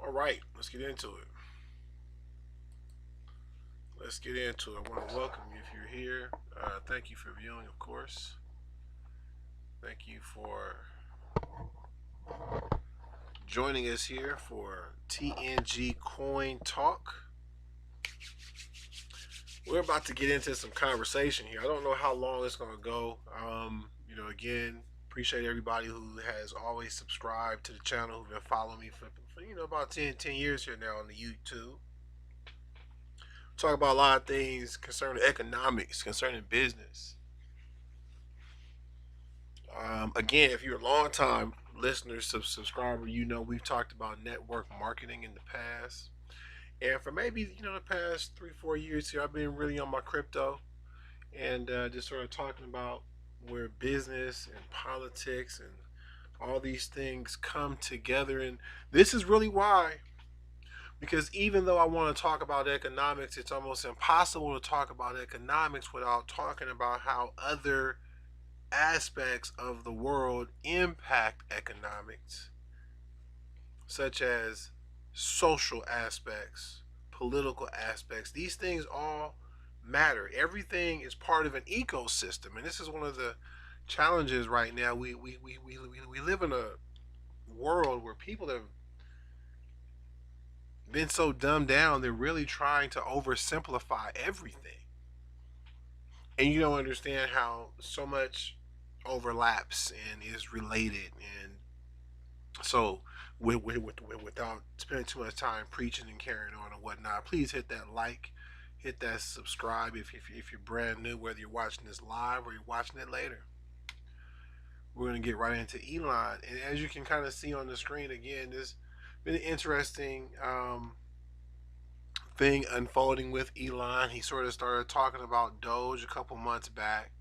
All right, let's get into it. Let's get into it. I want to welcome you if you're here. Thank you for viewing, of course. Thank you for joining us here for TNG Coin Talk. We're about to get into some conversation here. I don't know how long it's going to go. Again, appreciate everybody who has always subscribed to the channel, who've been following me for about 10 years here now on the YouTube. Talk about a lot of things concerning economics, concerning business. Again, if you're a long time listener, subscriber, you know we've talked about network marketing in the past. And for maybe, the past 3, 4 years here, I've been really on my crypto and just sort of talking about where business and politics and all these things come together. And this is really why, because even though I want to talk about economics, it's almost impossible to talk about economics without talking about how other aspects of the world impact economics, such as social aspects, political aspects. These things all matter. Everything is part of an ecosystem, and this is one of the challenges right now. We live in a world where people have been so dumbed down, they're really trying to oversimplify everything. And you don't understand how so much overlaps and is related. And so, without spending too much time preaching and carrying on and whatnot, please hit that like, hit that subscribe if you're brand new, whether you're watching this live or you're watching it later. We're going to get right into Elon. And as you can kind of see on the screen again, there's been an interesting thing unfolding with Elon. He sort of started talking about Doge a couple months back,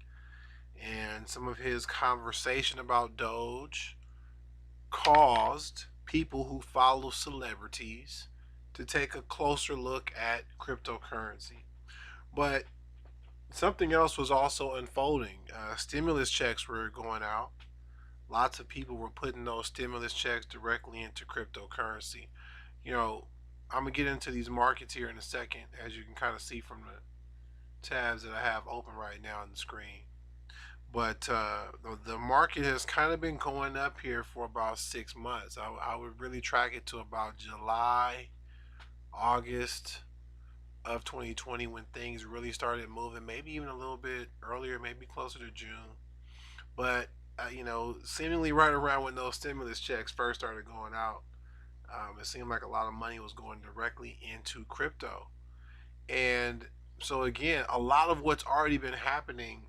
and some of his conversation about Doge caused people who follow celebrities to take a closer look at cryptocurrency. But something else was also unfolding. Stimulus checks were going out. Lots of people were putting those stimulus checks directly into cryptocurrency. You know, I'm going to get into these markets here in a second, as you can kind of see from the tabs that I have open right now on the screen. But the market has kind of been going up here for about 6 months. I would really track it to about July, August of 2020 when things really started moving, maybe even a little bit earlier, maybe closer to June. But, seemingly right around when those stimulus checks first started going out, it seemed like a lot of money was going directly into crypto. And so, again, a lot of what's already been happening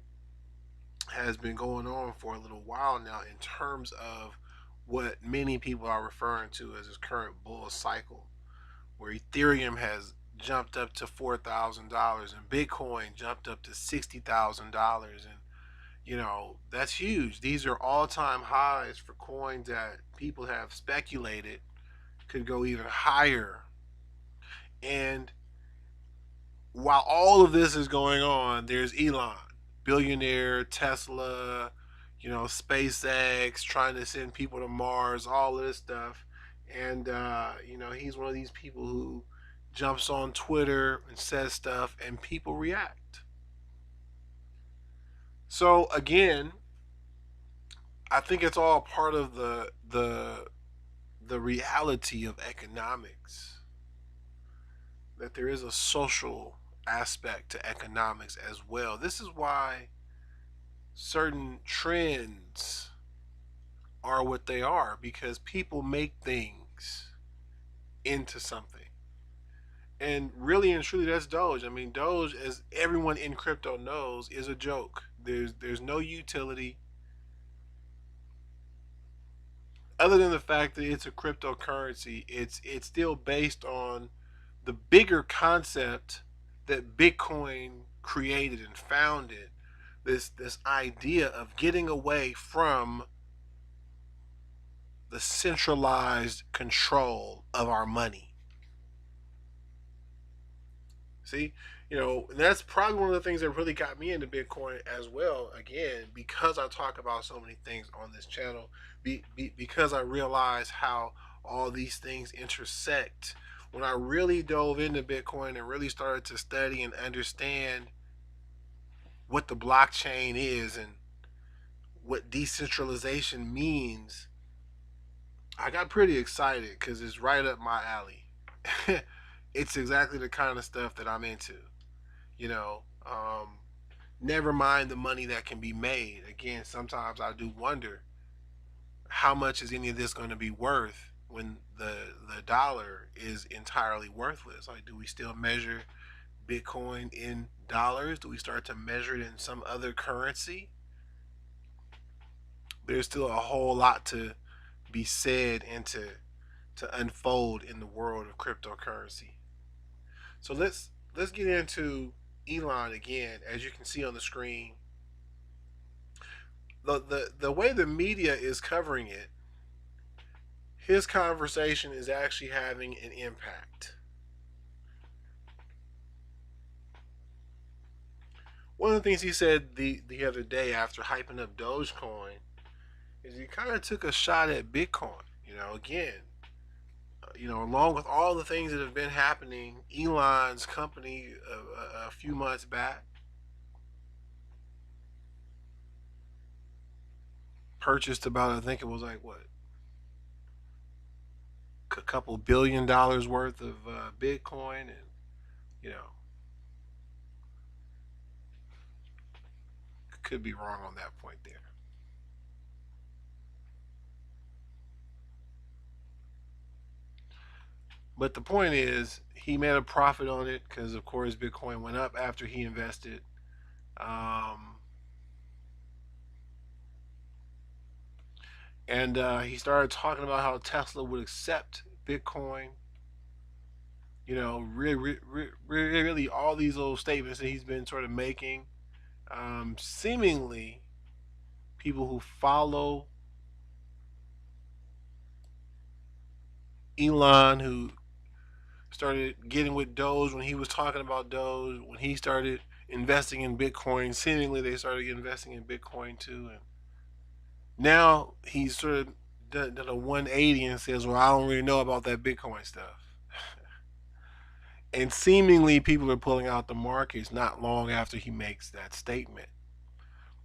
has been going on for a little while now in terms of what many people are referring to as this current bull cycle, where Ethereum has jumped up to $4,000 and Bitcoin jumped up to $60,000. And, that's huge. These are all-time highs for coins that people have speculated could go even higher. And while all of this is going on, there's Elon, billionaire, Tesla, SpaceX, trying to send people to Mars, all of this stuff. And, he's one of these people who jumps on Twitter and says stuff, and people react. So, again, I think it's all part of the reality of economics, that there is a social aspect to economics as well. This is why certain trends are what they are, because people make things into something. And really and truly, that's Doge. I mean, Doge, as everyone in crypto knows, is a joke. There's no utility other than the fact that it's a cryptocurrency. It's still based on the bigger concept that Bitcoin created and founded. This idea of getting away from the centralized control of our money. See, that's probably one of the things that really got me into Bitcoin as well. Again, because I talk about so many things on this channel, because I realize how all these things intersect. When I really dove into Bitcoin and really started to study and understand what the blockchain is and what decentralization means, I got pretty excited because it's right up my alley. It's exactly the kind of stuff that I'm into. You know, never mind the money that can be made. Again, sometimes I do wonder how much is any of this going to be worth when the dollar is entirely worthless. Like, do we still measure Bitcoin in dollars? Do we start to measure it in some other currency? There's still a whole lot to be said and to unfold in the world of cryptocurrency. So let's get into Elon again. As you can see on the screen, the way the media is covering it, his conversation is actually having an impact. One of the things he said the other day after hyping up Dogecoin is he kind of took a shot at Bitcoin. Again, along with all the things that have been happening, Elon's company a few months back purchased about, I think it was like what, a couple $1 billion worth of Bitcoin, and you know, could be wrong on that point there. But the point is, he made a profit on it because, of course, Bitcoin went up after he invested. Um, and he started talking about how Tesla would accept Bitcoin. Really, all these little statements that he's been sort of making. Seemingly, people who follow Elon, who started getting with Doge when he was talking about Doge, when he started investing in Bitcoin, seemingly they started investing in Bitcoin too. And now he's sort of done a 180 and says, well, I don't really know about that Bitcoin stuff. And seemingly people are pulling out the markets not long after he makes that statement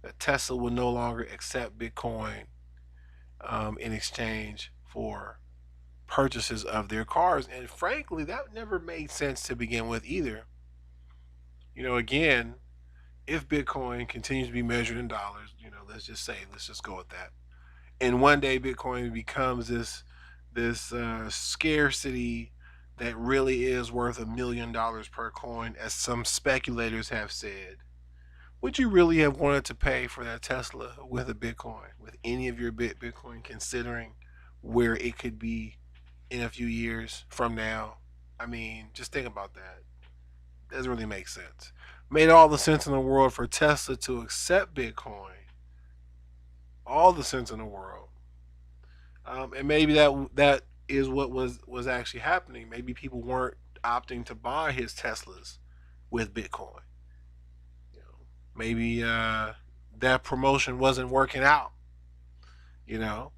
that Tesla will no longer accept Bitcoin in exchange for purchases of their cars. And frankly, that never made sense to begin with either. Again, if Bitcoin continues to be measured in dollars, let's just go with that. And one day Bitcoin becomes this scarcity that really is worth $1 million per coin, as some speculators have said. Would you really have wanted to pay for that Tesla with a Bitcoin, with any of your Bitcoin, considering where it could be in a few years from now? I mean, just think about that. Doesn't really make sense. Made all the sense in the world for Tesla to accept Bitcoin. All the sense in the world. And maybe that is what was actually happening. Maybe people weren't opting to buy his Teslas with Bitcoin. You know, maybe that promotion wasn't working out. You know,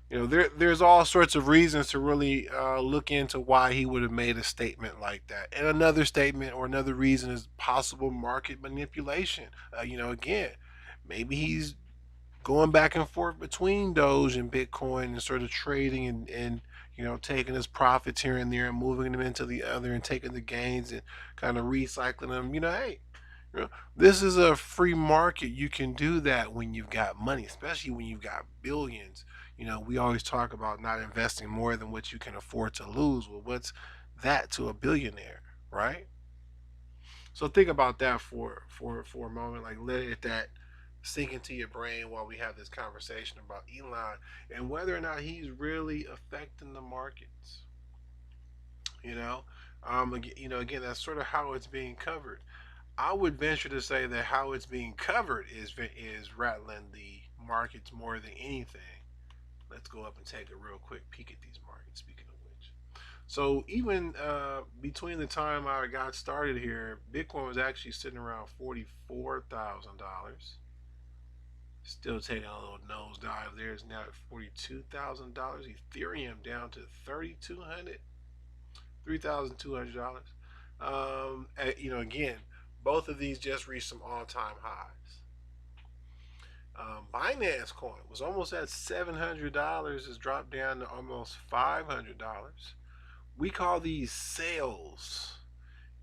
there's all sorts of reasons to really look into why he would have made a statement like that. And another statement or another reason is possible market manipulation. Again, maybe he's going back and forth between Doge and Bitcoin and sort of trading and taking his profits here and there and moving them into the other and taking the gains and kind of recycling them. Hey, this is a free market. You can do that when you've got money, especially when you've got billions. We always talk about not investing more than what you can afford to lose. Well, what's that to a billionaire, right? So think about that for a moment. Like, let that sink into your brain while we have this conversation about Elon and whether or not he's really affecting the markets. Again, that's sort of how it's being covered. I would venture to say that how it's being covered is rattling the markets more than anything. Let's go up and take a real quick peek at these markets. Speaking of which, so even between the time I got started here, Bitcoin was actually sitting around $44,000. Still taking a little nosedive there. It's now at $42,000. Ethereum down to 3,200, $3,200. Again, both of these just reached some all-time highs. Binance coin was almost at $700. It's dropped down to almost $500. We call these sales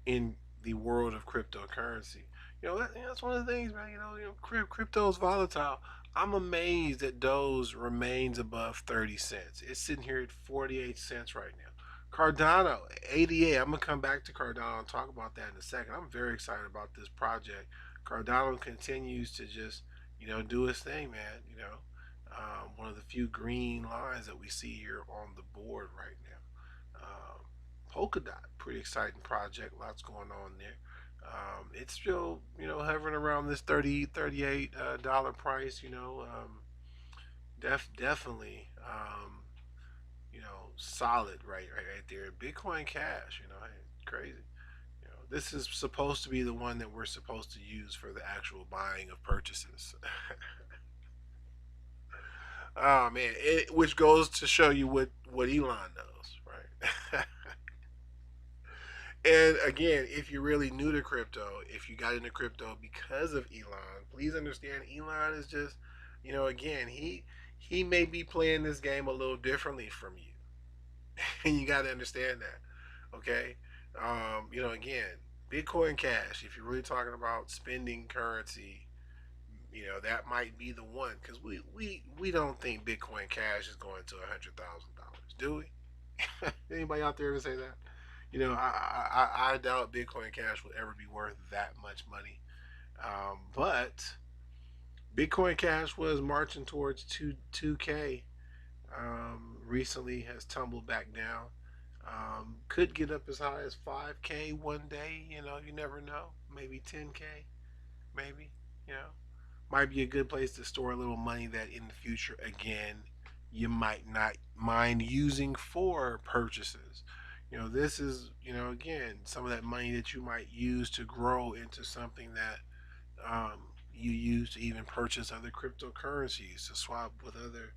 in the world of cryptocurrency. That's one of the things, man. Crypto is volatile. I'm amazed that Doge remains above 30 cents. It's sitting here at 48 cents right now. Cardano, 88. I'm going to come back to Cardano and talk about that in a second. I'm very excited about this project. Cardano continues to just, do its thing, man. One of the few green lines that we see here on the board right now. Polkadot, pretty exciting project. Lots going on there. It's still, hovering around this 30, $38 price. Definitely, solid right there. Bitcoin Cash, crazy. This is supposed to be the one that we're supposed to use for the actual buying of purchases. Oh man, which goes to show you what Elon knows, right? And again, if you're really new to crypto, if you got into crypto because of Elon, please understand Elon is just, again, he may be playing this game a little differently from you, and you got to understand that. Okay, again, Bitcoin Cash. If you're really talking about spending currency, that might be the one because we don't think Bitcoin Cash is going to $100,000, do we? Anybody out there ever say that? I doubt Bitcoin Cash will ever be worth that much money. But Bitcoin Cash was marching towards 2K. Recently has tumbled back down. Could get up as high as 5K one day. You never know. Maybe 10K. Maybe. You know, might be a good place to store a little money that in the future, again, you might not mind using for purchases. This is, again, some of that money that you might use to grow into something that you use to even purchase other cryptocurrencies, to swap with other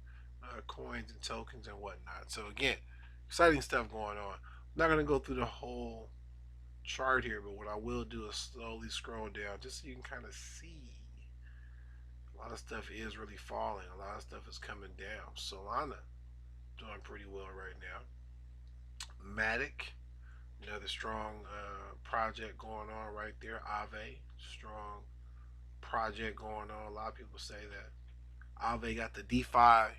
coins and tokens and whatnot. So, again, exciting stuff going on. I'm not going to go through the whole chart here, but what I will do is slowly scroll down just so you can kind of see. A lot of stuff is really falling. A lot of stuff is coming down. Solana doing pretty well right now. Matic, another strong project going on right there. Aave, strong project going on. A lot of people say that Aave got the DeFi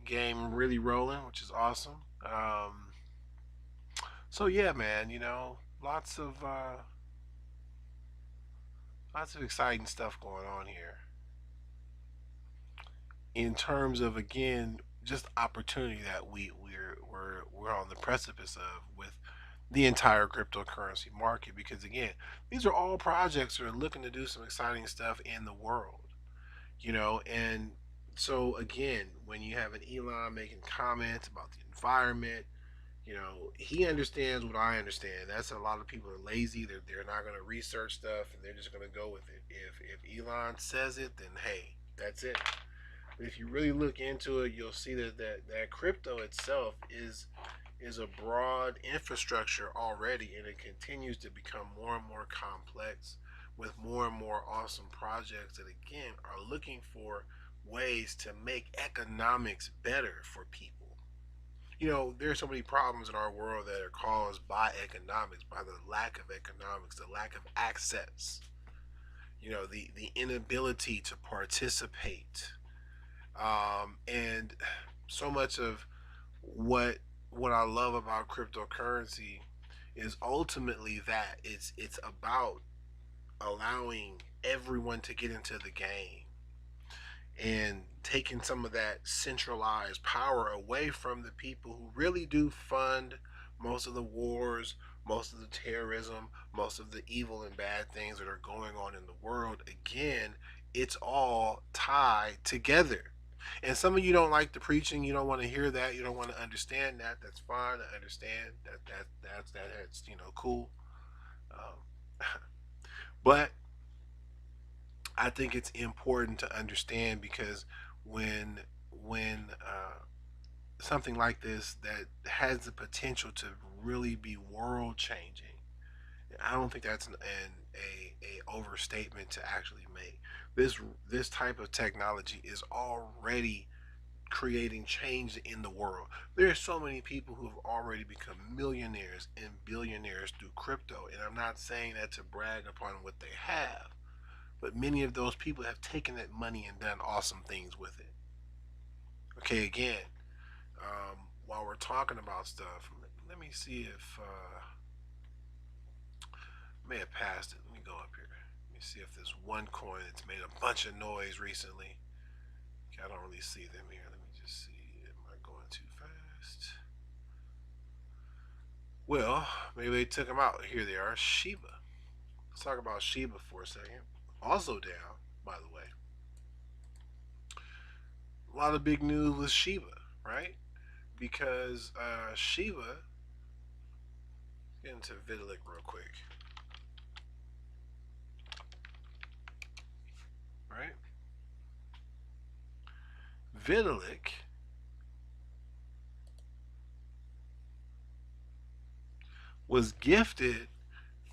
game really rolling, which is awesome. So yeah, man, lots of exciting stuff going on here in terms of, again, just opportunity that we're on the precipice of with the entire cryptocurrency market, because again, these are all projects that are looking to do some exciting stuff in the world, and so again, when you have an Elon making comments about the environment, he understands what I understand. That's a lot of people are lazy. They're not going to research stuff and they're just going to go with it. If Elon says it, then hey, that's it. But if you really look into it, you'll see that crypto itself is a broad infrastructure already, and it continues to become more and more complex with more and more awesome projects that again are looking for ways to make economics better for people. There's so many problems in our world that are caused by economics, by the lack of economics, the lack of access, the inability to participate, and so much of what I love about cryptocurrency is ultimately that it's about allowing everyone to get into the game and taking some of that centralized power away from the people who really do fund most of the wars, most of the terrorism, most of the evil and bad things that are going on in the world. Again, it's all tied together. And some of you don't like the preaching. You don't want to hear that. You don't want to understand that. That's fine. I understand that's cool. Um, but I think it's important to understand because when when something like this that has the potential to really be world changing, I don't think that's a overstatement to actually make. This this type of technology is already creating change in the world. There are so many people who have already become millionaires and billionaires through crypto, and I'm not saying that to brag upon what they have, but many of those people have taken that money and done awesome things with it. Okay, again, while we're talking about stuff, let me see if I may have passed it. Let me go up here. Let me see if there's one coin that's made a bunch of noise recently. Okay, I don't really see them here. Let me just see. Am I going too fast? Well, maybe they took them out. Here they are. Shiba. Let's talk about Shiba for a second. Also down, by the way. A lot of big news with Shiba, right? Because Shiba, get into Vitalik real quick, right? Vitalik was gifted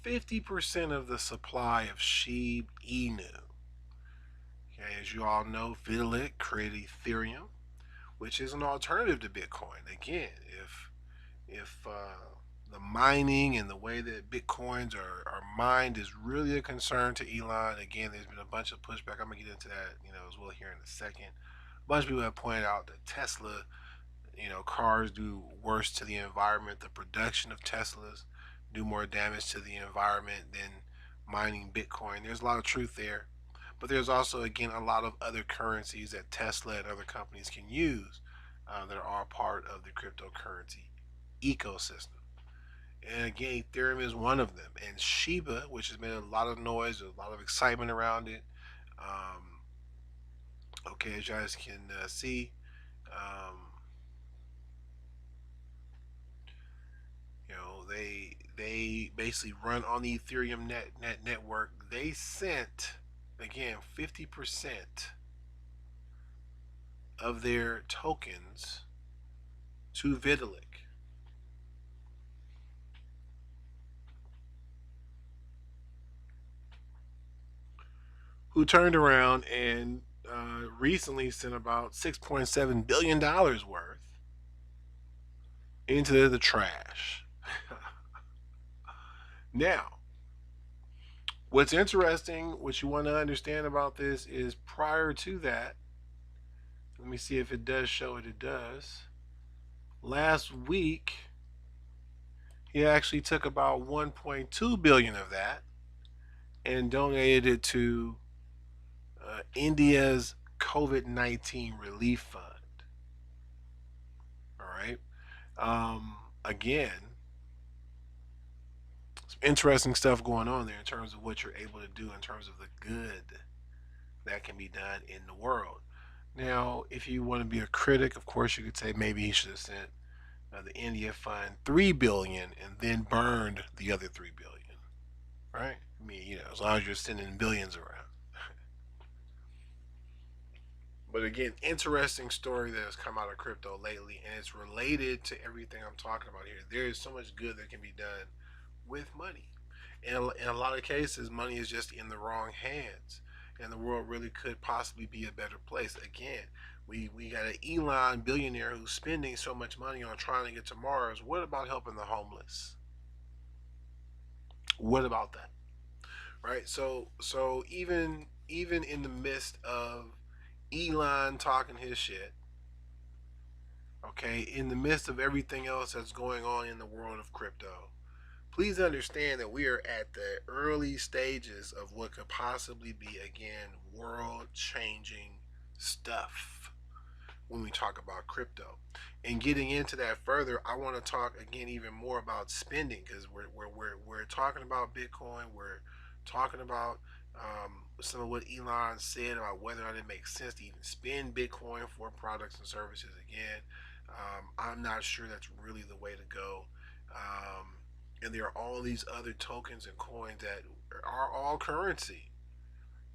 50% of the supply of Shib Inu. Okay, as you all know, Vitalik created Ethereum, which is an alternative to Bitcoin. Again, if the mining and the way that Bitcoins are mined is really a concern to Elon, again, there's been a bunch of pushback. I'm gonna get into that, as well here in a second. A bunch of people have pointed out that Tesla, cars do worse to the environment. The production of Teslas do more damage to the environment than mining Bitcoin. There's a lot of truth there. But there's also, again, a lot of other currencies that Tesla and other companies can use that are all part of the cryptocurrency ecosystem. And again, Ethereum is one of them. And Shiba, which has made a lot of noise, a lot of excitement around it. Um, okay, as you guys can see, um, they basically run on the Ethereum network. They sent again 50% of their tokens to Vitalik, who turned around and recently sent about $6.7 billion worth into the trash. Now, what's interesting, what you want to understand about this is prior to that, let me see if it does show it. It does. Last week, he actually took about 1.2 billion of that and donated it to India's COVID-19 relief fund. All right. Again, some interesting stuff going on there in terms of what you're able to do in terms of the good that can be done in the world. Now, if you want to be a critic, of course, you could say maybe he should have sent the India fund 3 billion and then burned the other 3 billion, right? I mean, as long as you're sending billions around. But again, interesting story that has come out of crypto lately, and it's related to everything I'm talking about here. There is so much good that can be done with money. And in a lot of cases, money is just in the wrong hands, and the world really could possibly be a better place. Again, we got an Elon billionaire who's spending so much money on trying to get to Mars. What about helping the homeless? What about that? Right? So even in the midst of Elon talking his shit, okay, in the midst of everything else that's going on in the world of crypto, please understand that we are at the early stages of what could possibly be, again, world changing stuff when we talk about crypto. And getting into that further, I want to talk again even more about spending, because we're talking about Bitcoin, we're talking about some of what Elon said about whether or not it makes sense to even spend Bitcoin for products and services. Again, I'm not sure that's really the way to go. And there are all these other tokens and coins that are all currency,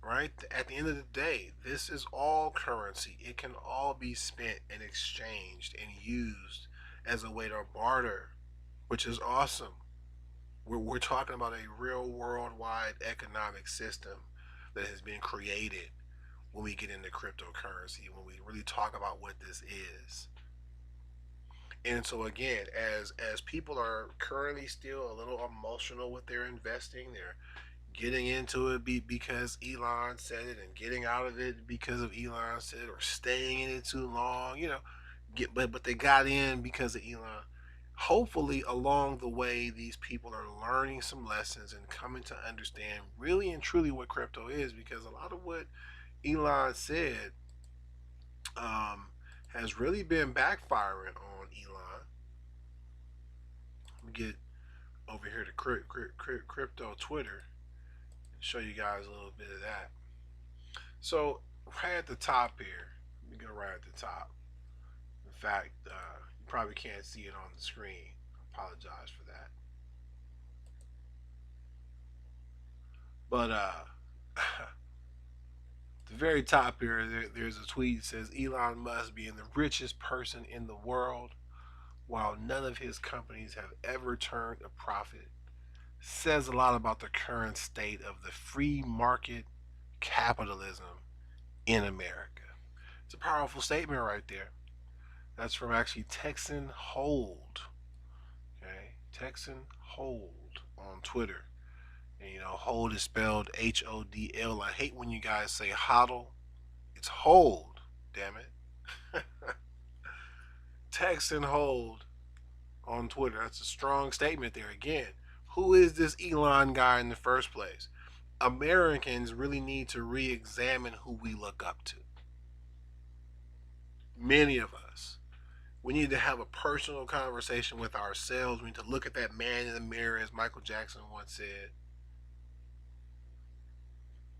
right? At the end of the day, this is all currency. It can all be spent and exchanged and used as a way to barter, which is awesome. We're talking about a real worldwide economic system that has been created when we get into cryptocurrency, when we really talk about what this is. And so again, as people are currently still a little emotional with their investing, they're getting into it because Elon said it and getting out of it because of Elon said it, or staying in it too long, but they got in because of Elon. Hopefully along the way these people are learning some lessons and coming to understand really and truly what crypto is, because a lot of what Elon said um, has really been backfiring on Elon. Let me get over here to crypto Twitter and show you guys a little bit of that. So right at the top here, let me go right at the top. In fact, you probably can't see it on the screen. I apologize for that. But the very top here, there's a tweet that says Elon Musk being the richest person in the world, while none of his companies have ever turned a profit, says a lot about the current state of the free market capitalism in America. It's a powerful statement right there. That's from actually Texan Hold. Okay, Texan Hold on Twitter. And hold is spelled HODL. I hate when you guys say hodl. It's hold. Damn it. Texan Hold on Twitter. That's a strong statement there. Again, who is this Elon guy in the first place? Americans really need to re examine who we look up to. Many of us. We need to have a personal conversation with ourselves. We need to look at that man in the mirror, as Michael Jackson once said.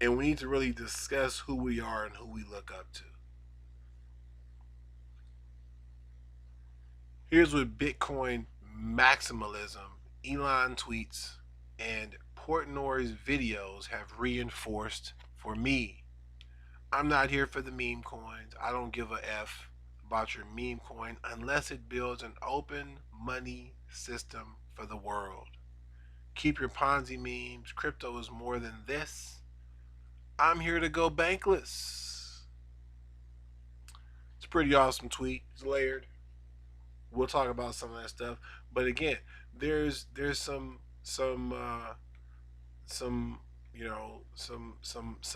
And we need to really discuss who we are and who we look up to. Here's what Bitcoin maximalism, Elon tweets, and Portnoy's videos have reinforced for me. I'm not here for the meme coins. I don't give a F about your meme coin unless it builds an open money system for the world. Keep your Ponzi memes. Crypto is more than this. I'm here to go bankless. It's a pretty awesome tweet. It's layered. We'll talk about some of that stuff. But again, there's some some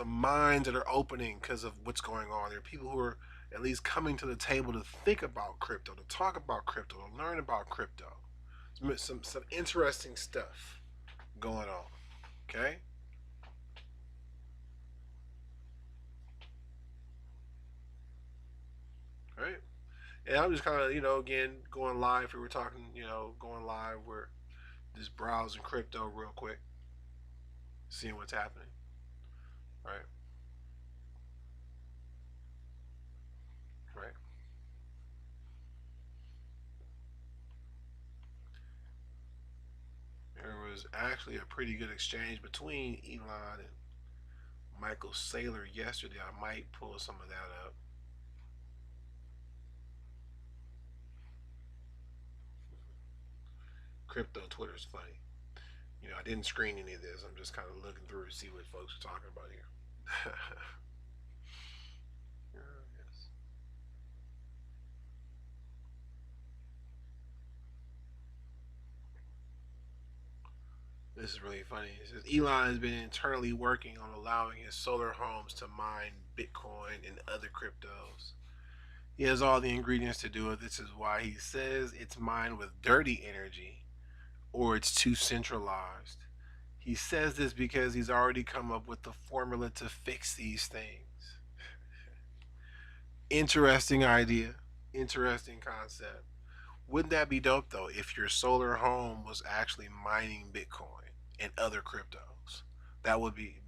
minds that are opening because of what's going on. There are people who are at least coming to the table to think about crypto, to talk about crypto, to learn about crypto. Some interesting stuff going on. Okay. All right. And I'm just kind of again going live. We were talking going live. We're just browsing crypto real quick, seeing what's happening. Right. Right. There was actually a pretty good exchange between Elon and Michael Saylor yesterday. I might pull some of that up. Crypto Twitter's funny. I didn't screen any of this. I'm just kind of looking through to see what folks are talking about here. Yes. This is really funny. It says Elon has been internally working on allowing his solar homes to mine Bitcoin and other cryptos. He has all the ingredients to do it. This is why he says it's mined with dirty energy or it's too centralized. He says this because he's already come up with the formula to fix these things. Interesting idea. Interesting concept. Wouldn't that be dope though if your solar home was actually mining Bitcoin and other cryptos? That would be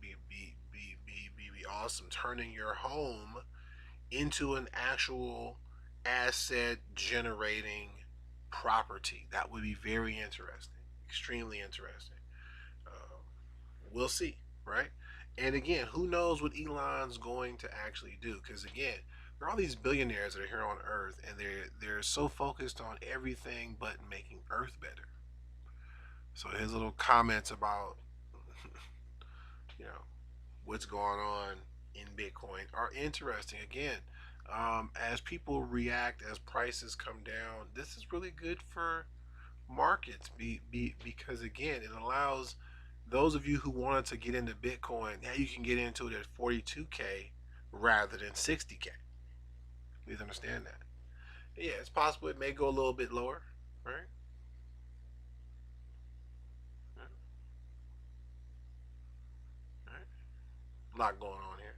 awesome. Turning your home into an actual asset generating property. That would be very interesting. Extremely interesting. We'll see, right? And again, who knows what Elon's going to actually do? Because again, there are all these billionaires that are here on Earth, and they're so focused on everything but making Earth better. So his little comments about you know what's going on in Bitcoin are interesting. Again, as people react, as prices come down, this is really good for markets because again, it allows those of you who wanted to get into Bitcoin, now you can get into it at 42K rather than 60K. Please understand that. Yeah, it's possible it may go a little bit lower, right? Right. Right. A lot going on here.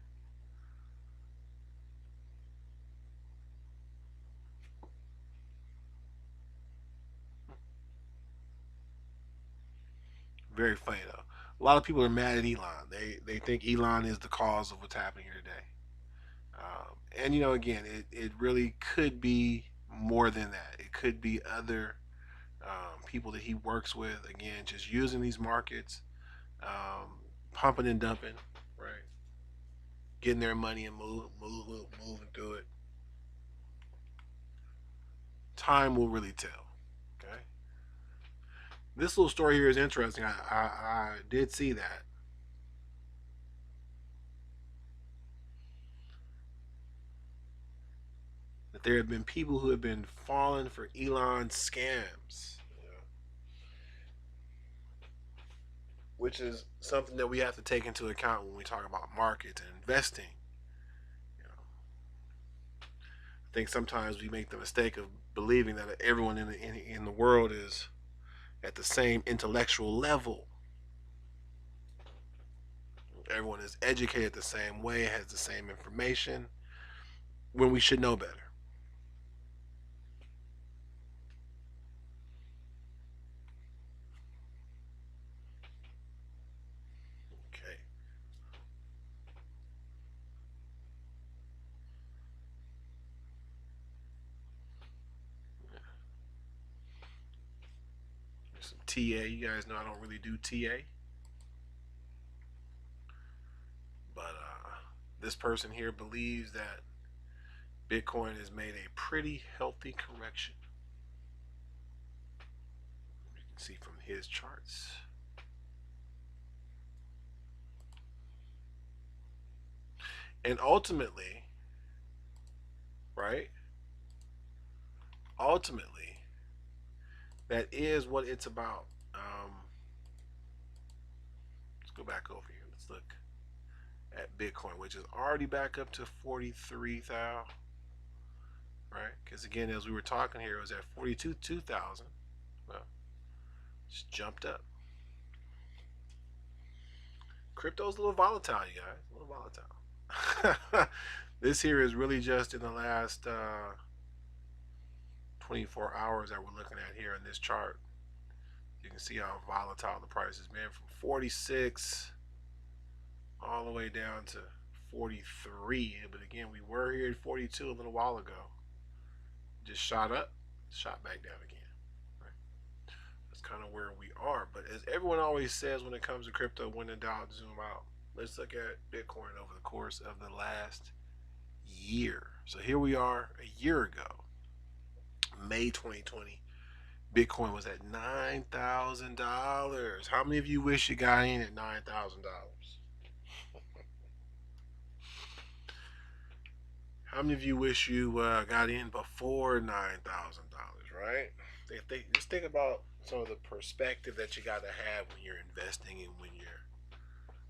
Very funny though. A lot of people are mad at Elon. They think Elon is the cause of what's happening here today. And again, it really could be more than that. It could be other people that he works with. Again, just using these markets, pumping and dumping, right? Getting their money and moving through it. Time will really tell. Okay. This little story here is interesting. I did see that there have been people who have been falling for Elon scams, which is something that we have to take into account when we talk about markets and investing. You know, I think sometimes we make the mistake of believing that everyone in the world is at the same intellectual level. Everyone is educated the same way, has the same information, when we should know better. Okay. Some TA. You guys know I don't really do TA, but this person here believes that Bitcoin has made a pretty healthy correction. You can see from his charts. And ultimately, right? Ultimately, that is what it's about. Let's go back over here. Let's look at Bitcoin, which is already back up to 43,000, right? Because again, as we were talking here, it was at 42,000. Well, just jumped up. Crypto's a little volatile, you guys. A little volatile. This here is really just in the last 24 hours that we're looking at here in this chart. You can see how volatile the price has been from 46 all the way down to 43. But again, we were here at 42 a little while ago. Just shot up, shot back down again. Right? That's kind of where we are. But as everyone always says when it comes to crypto, when in doubt, zoom out. Let's look at Bitcoin over the course of the last year. So here we are a year ago, May 2020. Bitcoin was at $9,000. How many of you wish you got in at $9,000? How many of you wish you got in before $9,000? Right? Just think about some of the perspective that you got to have when you're investing and when you're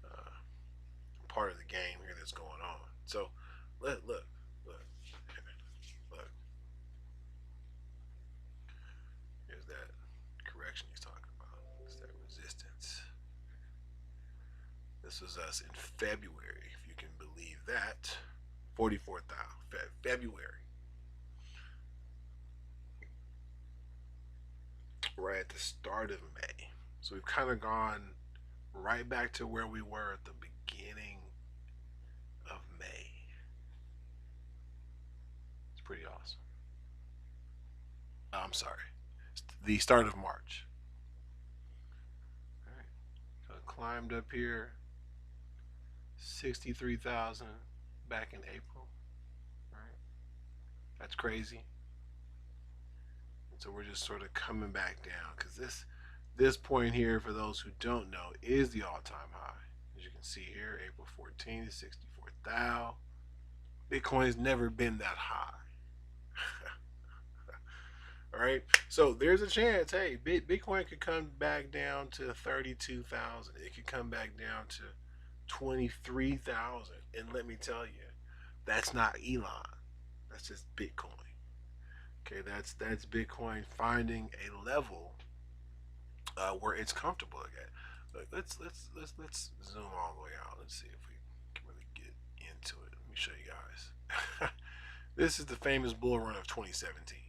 uh, part of the game here that's going on. So, look. Look. Here's that correction he's talking about. It's that resistance. This was us in February, if you can believe that. 44,000 February, right at the start of May. So we've kind of gone right back to where we were at the beginning of May. It's pretty awesome. I'm sorry, the start of March. All right, so I climbed up here, 63,000 back in April. Right? That's crazy. And so we're just sort of coming back down because this point here, for those who don't know, is the all-time high. As you can see here, April 14th, 64,000. Bitcoin's never been that high. All right, so there's a chance. Hey, Bitcoin could come back down to 32,000. It could come back down to 23,000. And let me tell you, that's not Elon. That's just Bitcoin. Okay, that's Bitcoin finding a level where it's comfortable again. Look, let's zoom all the way out. Let's see if we can really get into it. Let me show you guys. This is the famous bull run of 2017.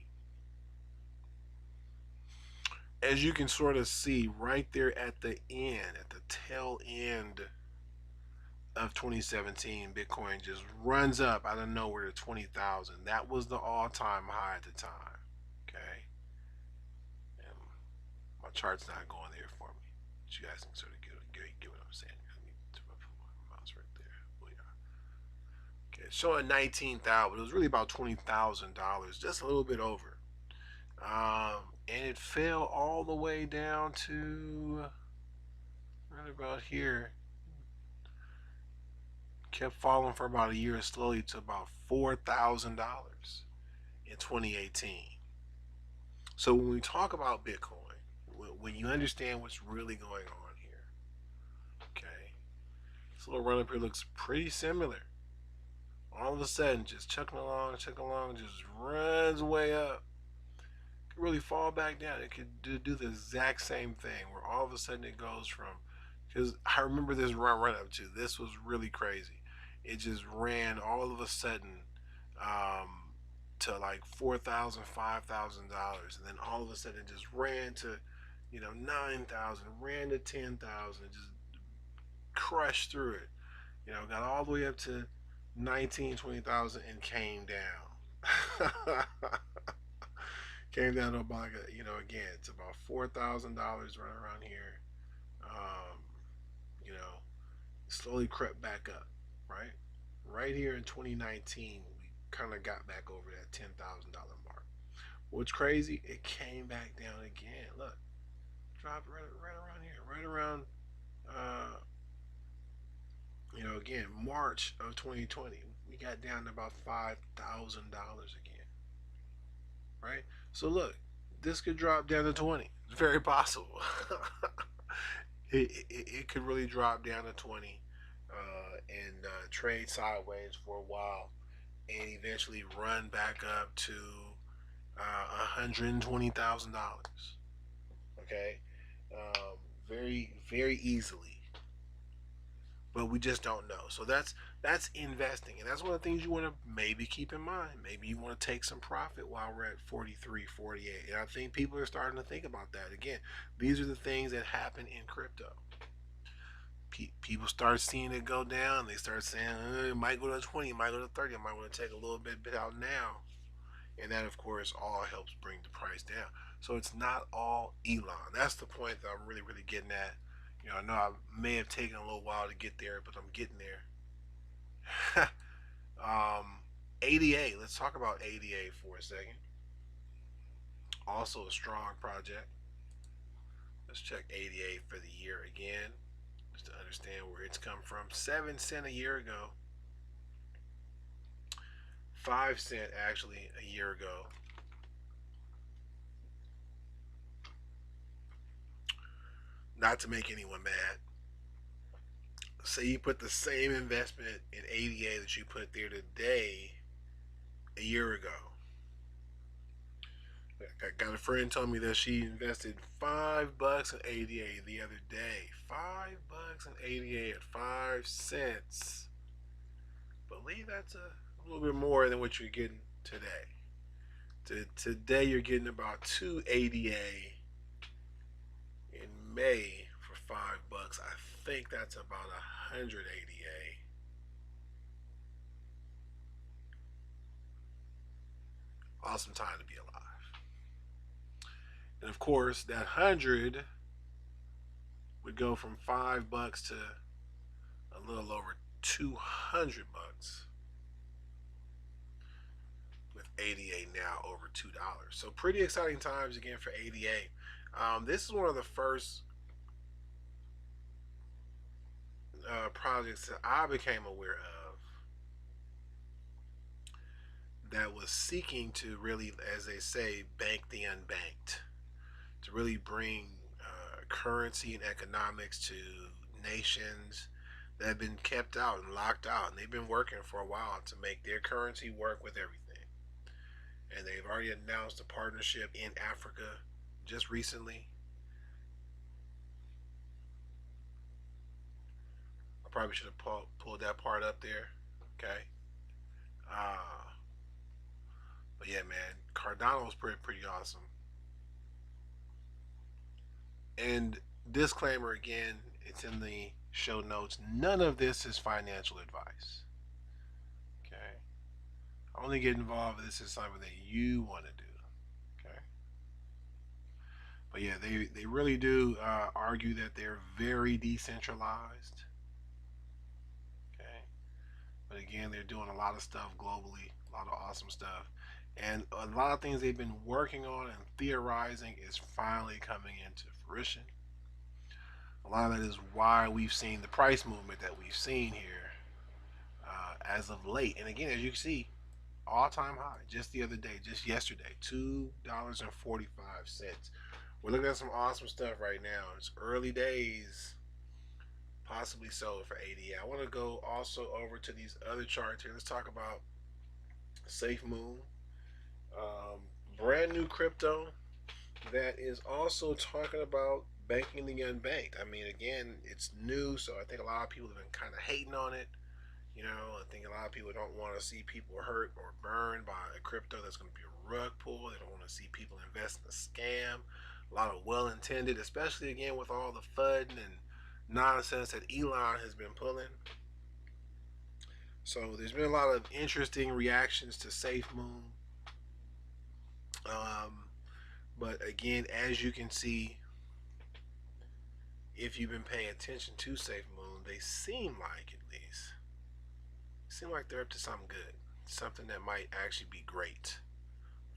As you can sort of see right there at the end, at the tail end of 2017, Bitcoin just runs up out of nowhere to 20,000. That was the all-time high at the time. Okay, and my chart's not going there for me, but you guys can sort of get what I'm saying. Let me put my mouse right there. Oh, yeah. Okay, it's showing 19,000, but it was really about $20,000, just a little bit over. And it fell all the way down to right about here. Kept falling for about a year slowly to about $4,000 in 2018. So when we talk about Bitcoin, when you understand what's really going on here, okay, this little run up here looks pretty similar. All of a sudden, just chucking along, just runs way up. Could really fall back down. It could do the exact same thing where all of a sudden it goes from, because I remember this run up to, this was really crazy. It just ran all of a sudden to like $4,000, $5,000, and then all of a sudden it just ran to, 9,000, ran to 10,000, just crushed through it. Got all the way up to 19, 20,000 and came down. Came down to about, again, it's about $4,000 right around here. Um, you know, Slowly crept back up, right? Right here in 2019, we kind of got back over that $10,000 mark. What's crazy? It came back down again. Look, dropped right around here, right around, uh, again, March of 2020. We got down to about $5,000 again, right? So look, this could drop down to 20. It's very possible. It could really drop down to 20 and trade sideways for a while and eventually run back up to $120,000. Okay, very very easily, but we just don't know. So that's investing, and that's one of the things you want to maybe keep in mind. Maybe you want to take some profit while we're at 43, 48, and I think people are starting to think about that again. These are the things that happen in crypto. People start seeing it go down. They start saying it might go to 20, it might go to 30, I might want to take a little bit out now, and that of course all helps bring the price down. So it's not all Elon. That's the point that I'm really really getting at. I know I may have taken a little while to get there, but I'm getting there. ADA. Let's talk about ADA for a second. Also a strong project. Let's check ADA for the year again, just to understand where it's come from. 7 cent a year ago. 5 cent actually a year ago. Not to make anyone mad. Say you put the same investment in ADA that you put there today a year ago. I got a friend told me that she invested $5 in ADA the other day. $5 in ADA at 5 cents. Believe that's a little bit more than what you're getting today. Today you're getting about 2 ADA in May for $5. I think that's about 100 ADA. Awesome time to be alive. And of course, that 100 would go from $5 to a little over $200 with ADA now over $2. So pretty exciting times again for ADA. This is one of the first projects that I became aware of that was seeking to really, as they say, bank the unbanked, to really bring currency and economics to nations that have been kept out and locked out, and they've been working for a while to make their currency work with everything. And they've already announced a partnership in Africa just recently. I probably should have pulled that part up there. Okay. Uh, but yeah, man, Cardano was pretty awesome. And disclaimer again, it's in the show notes. None of this is financial advice. Okay. Only get involved if this is something that you want to do. Okay. But yeah, they really do argue that they're very decentralized. Okay. But again, they're doing a lot of stuff globally, a lot of awesome stuff. And a lot of things they've been working on and theorizing is finally coming into fruition. A lot of that is why we've seen the price movement that we've seen here as of late. And again, as you can see, all-time high just the other day, just yesterday, $2.45. We're looking at some awesome stuff right now. It's early days, possibly so for ADA. I want to go also over to these other charts here. Let's talk about Safemoon, um, brand new crypto that is also talking about banking the unbanked. I mean, again, it's new, so I think a lot of people have been kind of hating on it. You know, I think a lot of people don't want to see people hurt or burned by a crypto that's going to be a rug pull. They don't want to see people invest in a scam. A lot of well intended, especially again with all the FUD and nonsense that Elon has been pulling. So there's been a lot of interesting reactions to Safemoon. Um, but again, as you can see, if you've been paying attention to Safemoon, they seem like they're up to something good, something that might actually be great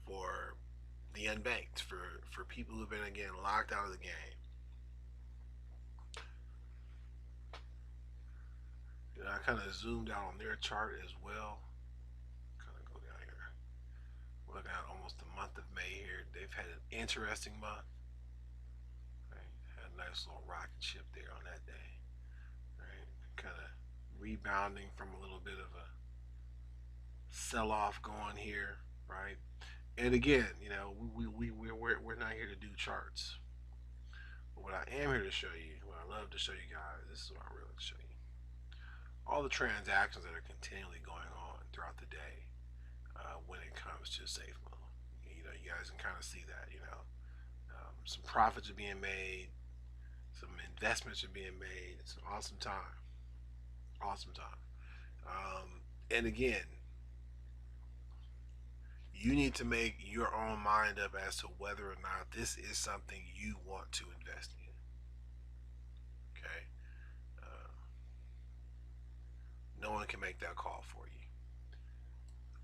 for the unbanked, for people who've been again locked out of the game. And I kind of zoomed out on their chart as well. Kind of go down here. We're looking at almost the month of May here. They've had an interesting month. Right? Had a nice little rocket ship there on that day. Right? Kind of rebounding from a little bit of a sell off going here. Right? And again, you know, we're not here to do charts. But what I am here to show you, what I love to show you guys, this is what I really show you. All the transactions that are continually going on throughout the day when it comes to Safemoon. You know, you guys can kind of see that. You know, some profits are being made, some investments are being made. It's an awesome time, awesome time. And again, you need to make your own mind up as to whether or not this is something you want to invest in. Okay, uh, no one can make that call for you.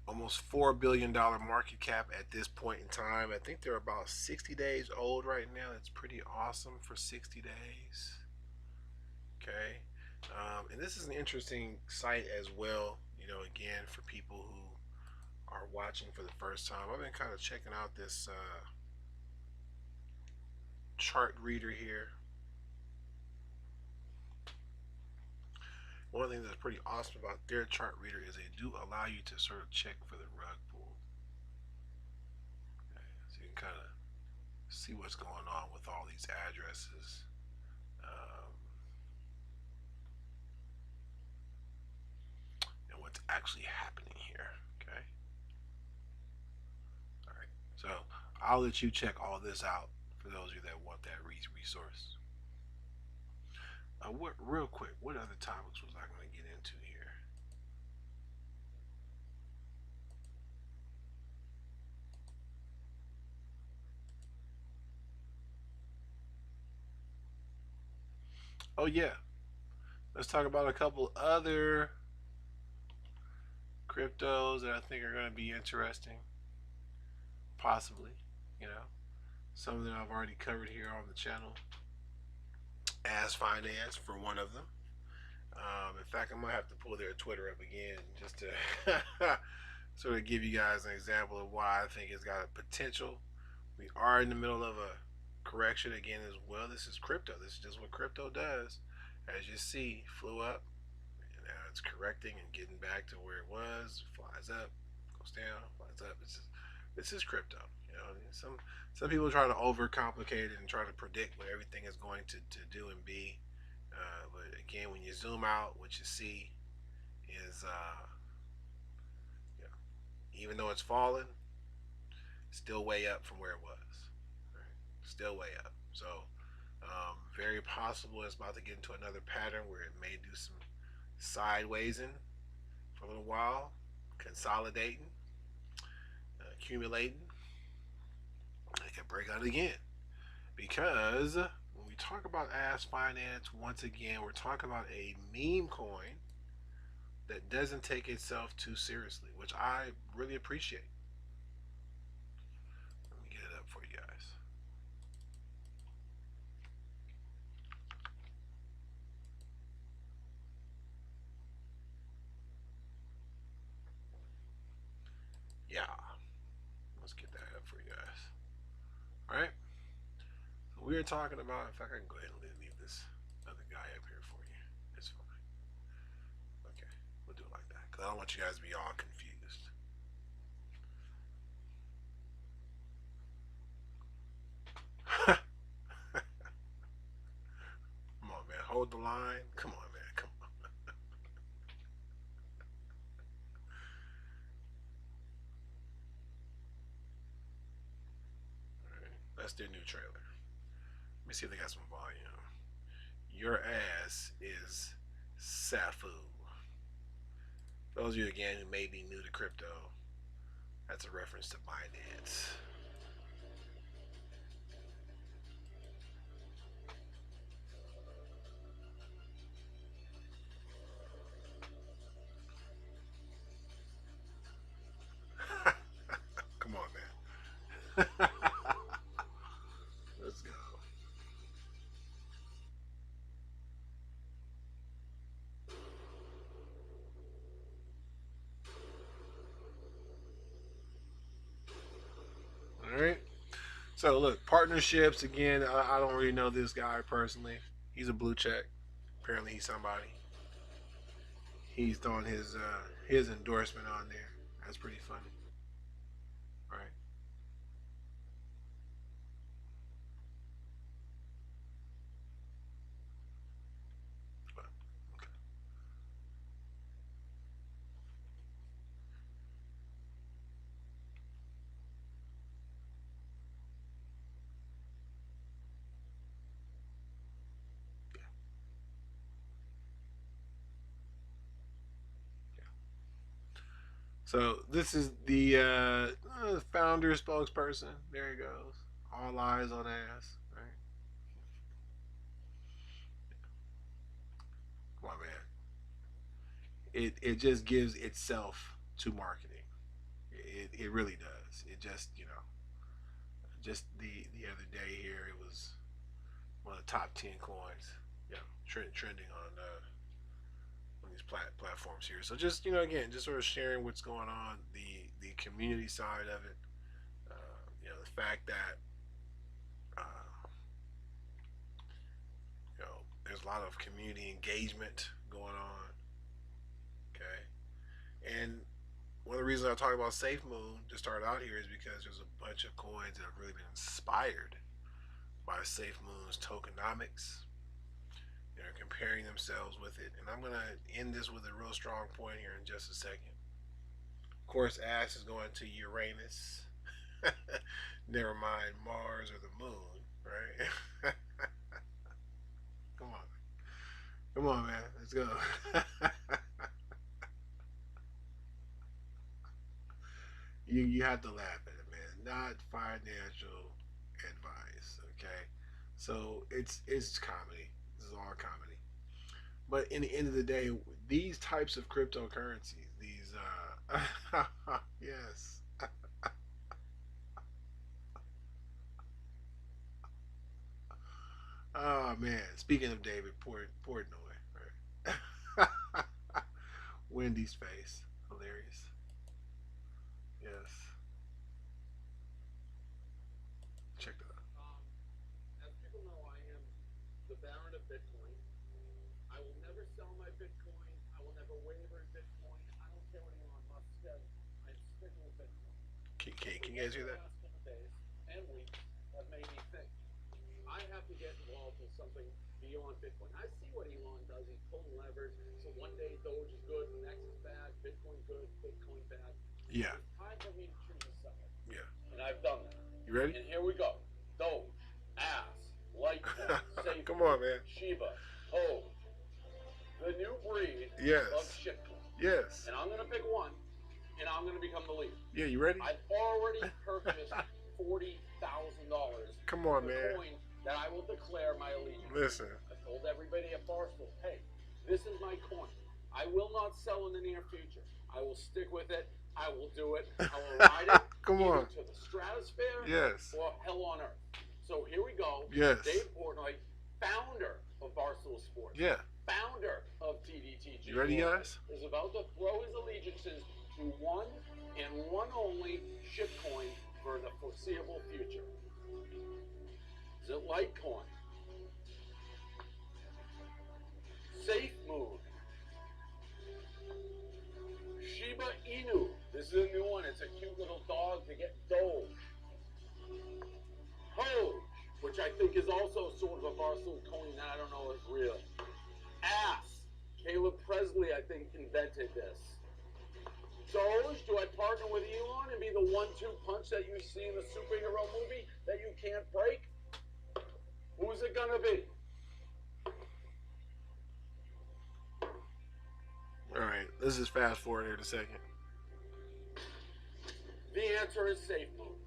Almost $4 billion market cap at this point in time. I think they're about 60 days old right now. That's pretty awesome for 60 days. Okay, and this is an interesting site as well. You know, again for people who are watching for the first time, I've been kind of checking out this chart reader here. One of the things that's pretty awesome about their chart reader is they do allow you to sort of check for the rug pull. Okay, so you can kind of see what's going on with all these addresses. And what's actually happening here. Okay. All right. So I'll let you check all this out for those of you that want that resource. What real quick? What other topics was I going to get into here? Oh yeah, Let's talk about a couple other cryptos that I think are going to be interesting, possibly. You know, some that I've already covered here on the channel. AssFinance for one of them. In fact, I'm gonna have to pull their Twitter up again just to sort of give you guys an example of why I think it's got a potential. We are in the middle of a correction again as well. This is crypto. This is just what crypto does. As you see, flew up, and now it's correcting and getting back to where it was. Flies up, goes down, flies up. This is crypto. You know, some people try to overcomplicate it and try to predict what everything is going to do and be. But again, when you zoom out, what you see is, you know, even though it's fallen, still way up from where it was. Right? Still way up. So, very possible it's about to get into another pattern where it may do some sidewaysing for a little while, consolidating, accumulating. It can break out again. Because when we talk about AssFinance, once again, we're talking about a meme coin that doesn't take itself too seriously, which I really appreciate. Let me get it up for you guys. Yeah, let's get that up for you guys. All right. So we are talking about. In fact, I can go ahead and leave this other guy up here for you. It's fine. Okay, we'll do it like that because I don't want you guys to be all confused. Come on, man. Hold the line. Come on, man. Come on. All right. That's their new trailer. Let me see if they got some volume. Your ass is Safu. Those of you again who may be new to crypto, that's a reference to Binance. Come on, man. Let's go. All right. So look, partnerships again. I don't really know this guy personally. He's a blue check. Apparently, he's somebody. He's throwing his endorsement on there. That's pretty funny, right? But, okay. Yeah, yeah. So this is the founder spokesperson. There he goes. All eyes on ass. Right? Come on, man. It just gives itself to marketing. It really does. It just just the other day here it was one of the top 10 coins. Yeah, trending on these platforms here. So just again, just sort of sharing what's going on, the community side of it. The fact that uh, there's a lot of community engagement going on. Okay, and one of the reasons I talk about Safemoon to start out here is because there's a bunch of coins that have really been inspired by Safemoon's tokenomics. They're comparing themselves with it, and I'm gonna end this with a real strong point here in just a second. Of course, Ash is going to Uranus. Never mind Mars or the moon, right? Come on, come on, man, let's go. You have to laugh at it, man. Not financial advice, okay? So it's comedy. This is all comedy. But in the end of the day, these types of cryptocurrencies, these yes. Oh man. Speaking of David Portnoy, right? Wendy's face, hilarious. Yes. Check that out. As people know, I am the Baron of Bitcoin. I will never sell my Bitcoin. I will never waver in Bitcoin. I don't care what Elon Musk says. I'm sticking with Bitcoin. Can you guys hear that? The last couple days and weeks have made me think I have to get involved in something beyond Bitcoin. I see what Elon does. He's pulling levers. So one day Doge is good, the next is bad. Bitcoin good, Bitcoin bad. Yeah. It's time for me to choose a side. Yeah. And I've done that. You ready? And here we go. Doge, Ass, Litecoin, Safemoon, come on, man. Shiba, Ho, the new breed, yes, of shitcoin. Yes. And I'm going to pick one, and I'm going to become the leader. Yeah, you ready? I've already purchased $40,000. Come on, man. Coin that I will declare my allegiance. Listen. I told everybody at Barstool, hey, this is my coin. I will not sell in the near future. I will stick with it. I will do it. I will ride it. Come on. To the stratosphere. Yes. Or hell on earth. So here we go. Yes. Dave Portnoy, founder of Barstool Sports. Yeah. Founder of TDTG. You ready, guys? Is about to throw his allegiances to one and one only shitcoin for the foreseeable future. Is it Litecoin? Safemoon? Shiba Inu? This is a new one. It's a cute little dog to get Doge. Ho, which I think is also sort of a Barstool coin that I don't know is real. Ass. Caleb Presley, I think, invented this. Doge, do I partner with Elon and be the 1-2 punch that you see in the superhero movie that you can't break? Who's it gonna be? All right, let's just fast forward here in a second. The answer is Safemoon.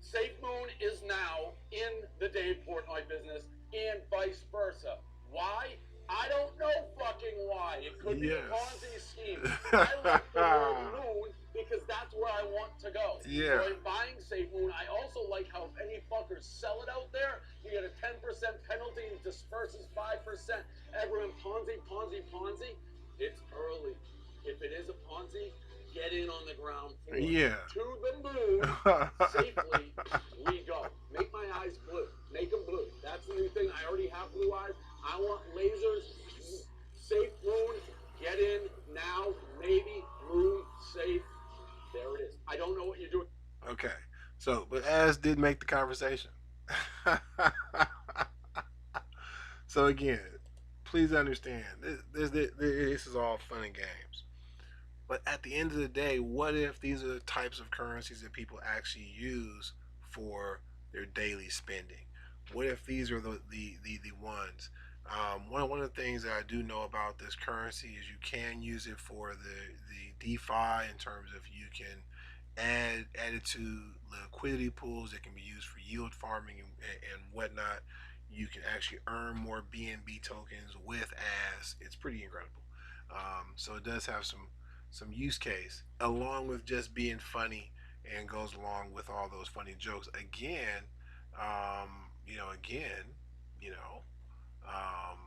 Safemoon is now in the Dave Portnoy business and vice versa. Why? I don't know fucking why. It could be a Ponzi scheme. I like the word moon because that's where I want to go. Yeah. So I'm buying Safemoon. I also like how if any fuckers sell it out there, you get a 10% penalty and disperses 5%. Everyone Ponzi. It's early. If it is a Ponzi, get in on the ground floor. Yeah. To the moon safely we go. Make my eyes blue. Make them blue. That's the new thing. I already have blue eyes. I want lasers. Safe moon. Get in now. Maybe moon safe. There it is. I don't know what you're doing. Okay. So, but Az did make the conversation. So again, please understand this is all fun and games. But at the end of the day, what if these are the types of currencies that people actually use for their daily spending? What if these are the ones? One of the things that I do know about this currency is you can use it for the DeFi in terms of you can add it to liquidity pools that can be used for yield farming and whatnot. You can actually earn more BNB tokens with as. It's pretty incredible. So it does have some use case along with just being funny and goes along with all those funny jokes. You know, um,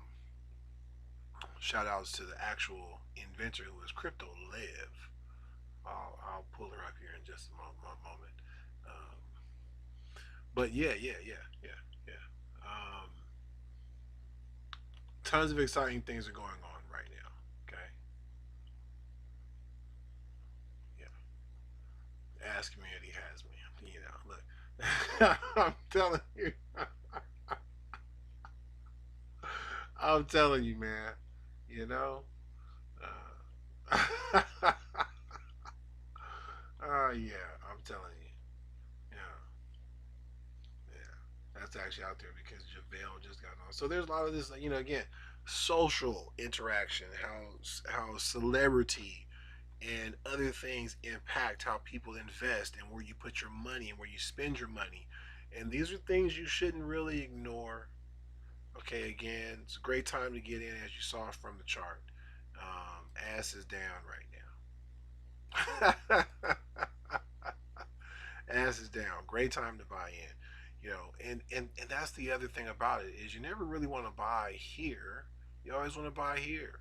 shout outs to the actual inventor who is Crypto Live. I'll pull her up here in just a moment. But yeah. Tons of exciting things are going on right now. Okay. Yeah. Ask Community has me. You know, look. I'm telling you. I'm telling you, man. You know. Uh, yeah, I'm telling you. Yeah, yeah. That's actually out there because JaVale just got on. So there's a lot of this, again, social interaction, how celebrity and other things impact how people invest and where you put your money and where you spend your money. And these are things you shouldn't really ignore. Okay, again, it's a great time to get in, as you saw from the chart. Ass is down right now. Ass is down. Great time to buy in. And that's the other thing about it is you never really want to buy here. You always want to buy here,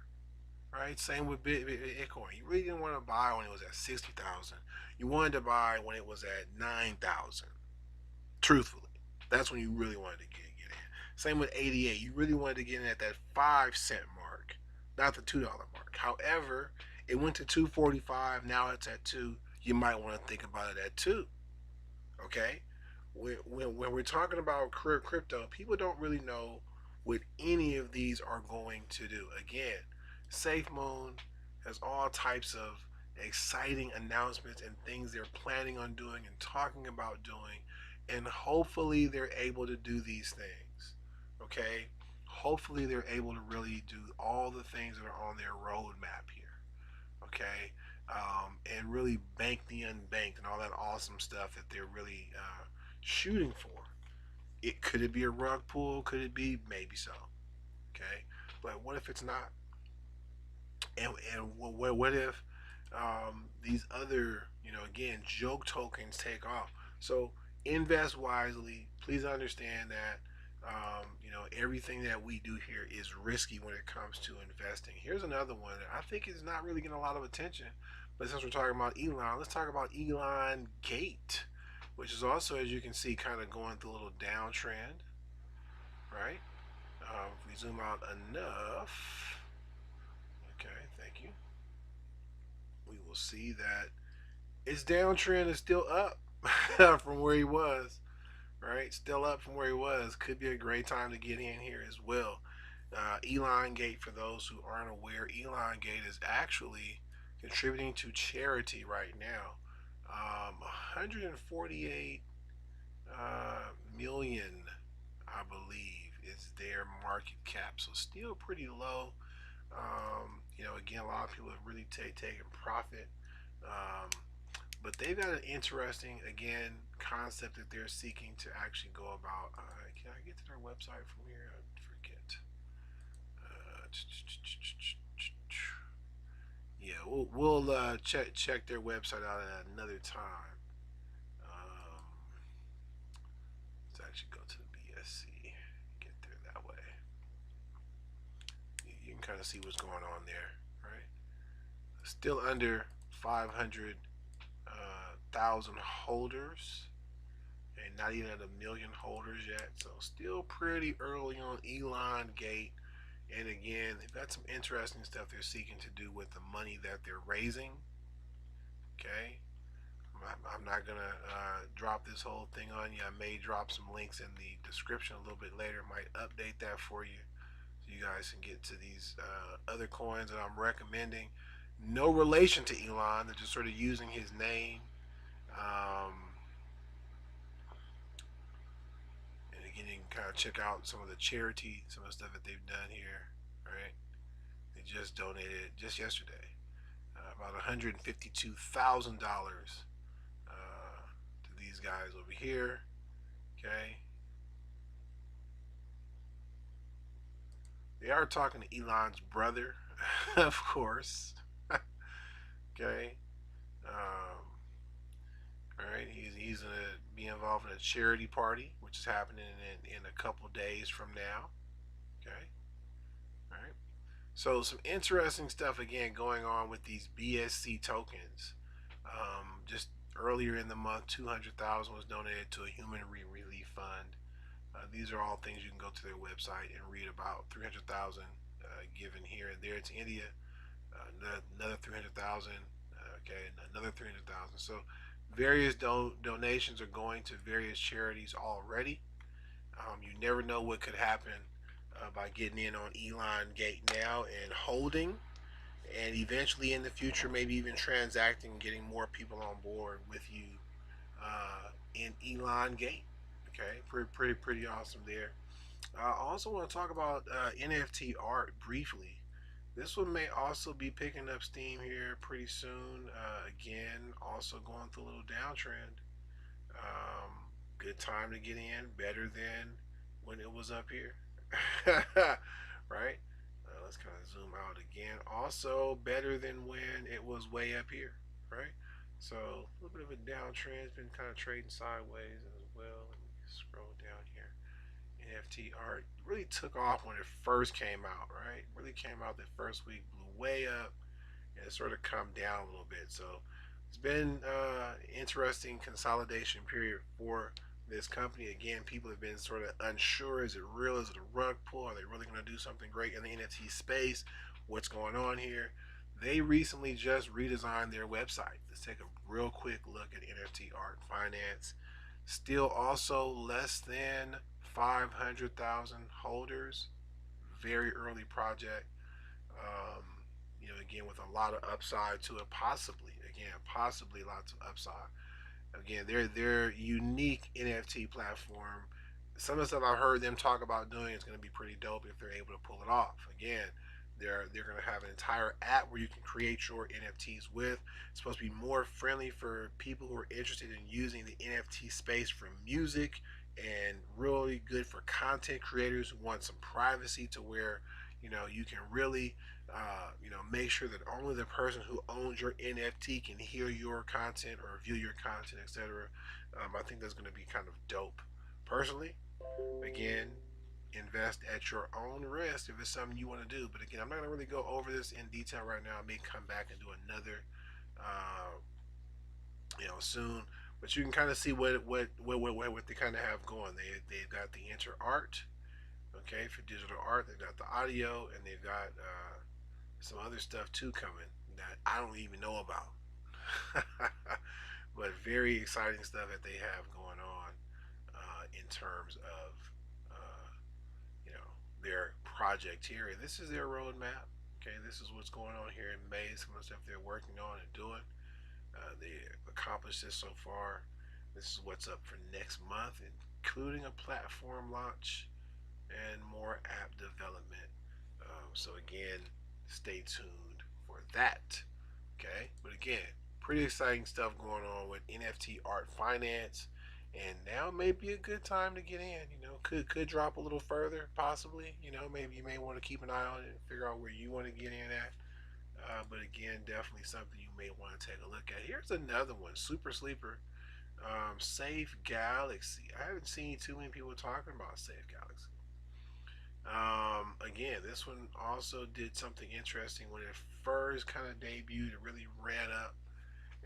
right? Same with Bitcoin. You really didn't want to buy when it was at 60,000. You wanted to buy when it was at 9,000. Truthfully, that's when you really wanted to get in. Same with 88. You really wanted to get in at that 5 cent mark, not the $2 mark. However, it went to 245. Now it's at 2. You might want to think about it at 2. Okay, when we're talking about crypto, people don't really know what any of these are going to do. Again, Safemoon has all types of exciting announcements and things they're planning on doing and talking about doing, and hopefully they're able to do these things. Okay, hopefully they're able to really do all the things that are on their roadmap here. Okay, and really bank the unbanked and all that awesome stuff that they're really shooting for. Could it be a rug pull? Could it be? Maybe so. Okay, but what if it's not? And what if these other, again, joke tokens take off? So invest wisely. Please understand that everything that we do here is risky when it comes to investing. Here's another one that I think is not really getting a lot of attention, but since we're talking about Elon, let's talk about Elon Gate, which is also, as you can see, kind of going through a little downtrend, right? If we zoom out enough, okay, thank you, we will see that its downtrend is still up from where he was, right? Still up from where he was. Could be a great time to get in here as well. Elon Gate, for those who aren't aware, Elon Gate is actually contributing to charity right now. 148 million, I believe, is their market cap. So still pretty low. Again, a lot of people have really taken profit. Um, but they've got an interesting, again, concept that they're seeking to actually go about. Can I get to their website from here? I forget. Yeah, we'll check their website out at another time. Um, let's actually go to the BSC. Get there that way. You can kind of see what's going on there, right? Still under 500,000 holders, and not even at a million holders yet. So still pretty early on Elon Gate. And again, they've got some interesting stuff they're seeking to do with the money that they're raising. Okay, I'm not gonna drop this whole thing on you. I may drop some links in the description a little bit later. Might update that for you, so you guys can get to these other coins that I'm recommending. No relation to Elon. They're just sort of using his name. Um, and again, you can kind of check out some of the charity, some of the stuff that they've done here. Right? They just donated just yesterday about $152,000 to these guys over here. Okay, they are talking to Elon's brother, of course. Okay, all right, he's gonna be involved in a charity party, which is happening in a couple days from now. Okay, all right. So some interesting stuff again going on with these BSC tokens. Just earlier in the month, 200,000 was donated to a human relief fund. These are all things you can go to their website and read about. 300,000 given here and there to India. Another 300,000. Okay, another 300,000. So various donations are going to various charities already. You never know what could happen by getting in on Elon Gate now and holding, and eventually in the future maybe even transacting and getting more people on board with you in Elon Gate. Okay, pretty awesome there. I also want to talk about NFT art briefly. This one may also be picking up steam here pretty soon. Again, also going through a little downtrend. Good time to get in, better than when it was up here. Right? Let's kind of zoom out again. Also, better than when it was way up here, right? So a little bit of a downtrend. It's been kind of trading sideways as well. Let me scroll down here. NFT art really took off when it first came out, right? Really came out that first week, blew way up, and it sort of come down a little bit. So it's been interesting consolidation period for this company. Again, people have been sort of unsure: is it real? Is it a rug pull? Are they really going to do something great in the NFT space? What's going on here? They recently just redesigned their website. Let's take a real quick look at NFT art finance. Still, also less than 500,000 holders. Very early project. Um, again, with a lot of upside to it, possibly. Again, possibly lots of upside. Again, their unique NFT platform. Some of the stuff I've heard them talk about doing is going to be pretty dope if they're able to pull it off. Again, they're going to have an entire app where you can create your NFTs with. It's supposed to be more friendly for people who are interested in using the NFT space for music, and really good for content creators who want some privacy to where you can really make sure that only the person who owns your NFT can hear your content or view your content, etc. I think that's going to be kind of dope. Personally, again, invest at your own risk if it's something you want to do. But again, I'm not going to really go over this in detail right now. I may come back and do another, uh, soon. But you can kind of see what they kind of have going. They've got the inter art, okay, for digital art. They've got the audio, and they've got some other stuff too coming that I don't even know about. But very exciting stuff that they have going on in terms of uh, you know their project here. And this is their roadmap. Okay, this is what's going on here in May. Some of the stuff they're working on and doing. They've accomplished this so far. This is what's up for next month, including a platform launch and more app development. So again, stay tuned for that. Okay, but again, pretty exciting stuff going on with NFT art finance, and now may be a good time to get in. Could drop a little further, possibly. Maybe you may want to keep an eye on it and figure out where you want to get in at. But again, definitely something you may want to take a look at. Here's another one, super sleeper. Safe Galaxy. I haven't seen too many people talking about Safe Galaxy. Again, this one also did something interesting when it first kind of debuted. It really ran up,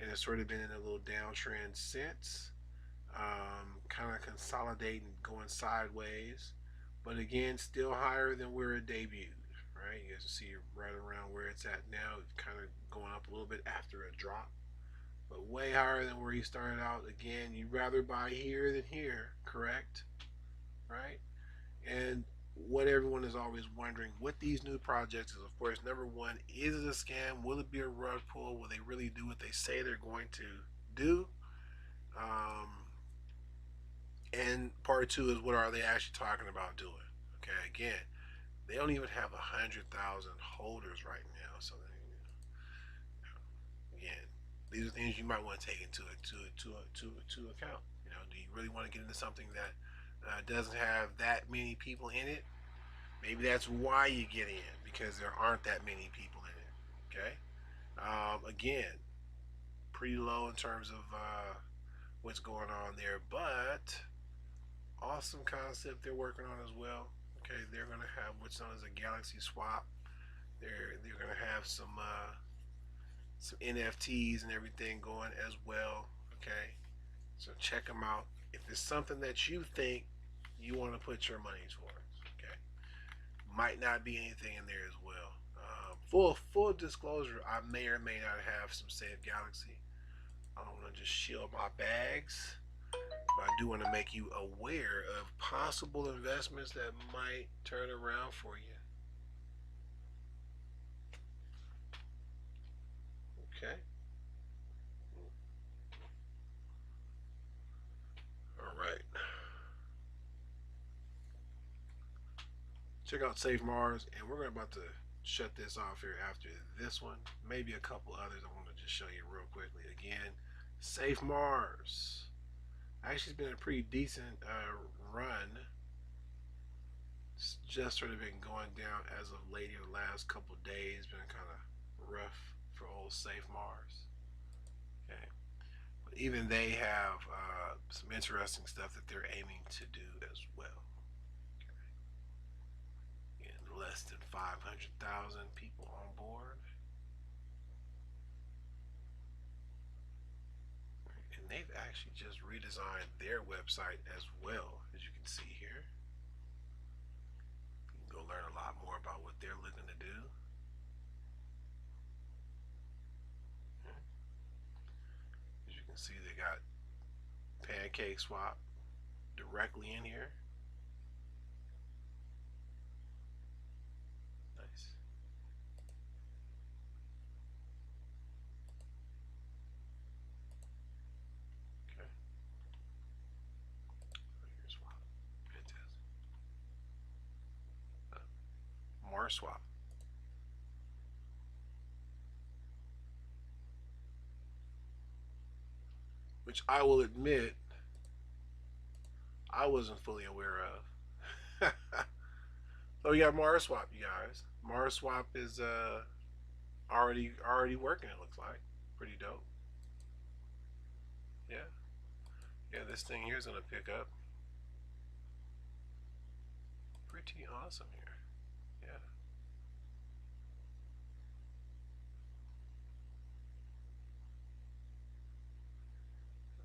and it's sort of been in a little downtrend since. Kind of consolidating, going sideways, but again, still higher than where it debuted. Right, you guys can see right around where it's at now. It's kind of going up a little bit after a drop, but way higher than where you started out. Again, you'd rather buy here than here, correct? Right? And what everyone is always wondering with these new projects is, of course, number one, is it a scam? Will it be a rug pull? Will they really do what they say they're going to do? Um, and part two is, what are they actually talking about doing? Okay, again, they don't even have 100,000 holders right now. So, again, these are things you might want to take into account. Do you really want to get into something that doesn't have that many people in it? Maybe that's why you get in, because there aren't that many people in it. Okay. Again, pretty low in terms of what's going on there, but awesome concept they're working on as well. Okay, they're gonna have what's known as a galaxy swap. They're gonna have some NFTs and everything going as well. Okay, so check them out. If it's something that you think you want to put your money towards, okay, might not be anything in there as well. Full disclosure, I may or may not have some Safe Galaxy. I don't want to just shield my bags, but I do want to make you aware of possible investments that might turn around for you. Okay. All right. Check out Safemars, and we're about to shut this off here after this one. Maybe a couple others I want to just show you real quickly. Again, Safemars. Actually, it's been a pretty decent run It's just sort of been going down as of late here. The last couple of days been kind of rough for old Safemars. Okay, but even they have some interesting stuff that they're aiming to do as well. Okay. And less than 500,000 people on board. And they've actually just redesigned their website as well, as you can see here. You can go learn a lot more about what they're looking to do. As you can see, they got Pancake Swap directly in here. Nice. Okay. Here's Swap. Fantastic. More Swap. Which I will admit I wasn't fully aware of. So we got Mars Swap, you guys. Mars Swap is already working. It looks like pretty dope. Yeah, yeah. This thing here is gonna pick up pretty awesome here. Yeah.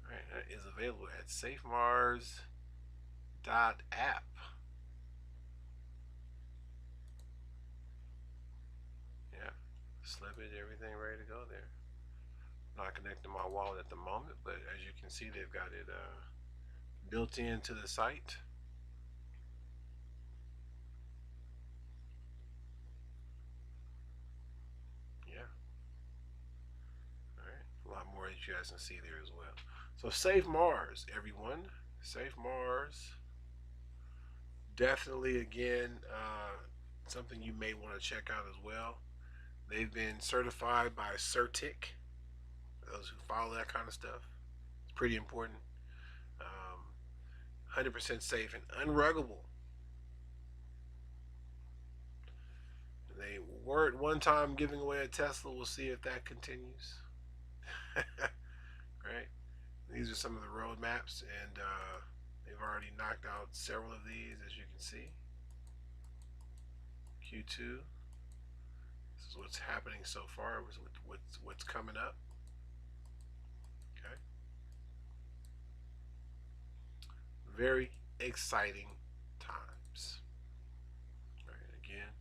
All right, that is available at Safemars.app. Yeah, slippage, everything ready to go there. Not connecting my wallet at the moment, but as you can see, they've got it built into the site. Yeah. All right. A lot more that you guys can see there as well. So Safemars, everyone. Safemars. Definitely, again, something you may want to check out as well. They've been certified by Certic. Those who follow that kind of stuff, it's pretty important. 100% safe and unruggable. They were at one time giving away a Tesla. We'll see if that continues. Right? These are some of the roadmaps, and they've already knocked out several of these, as you can see. Q2. This is what's happening so far. What's coming up. Okay. Very exciting times. All right. Again,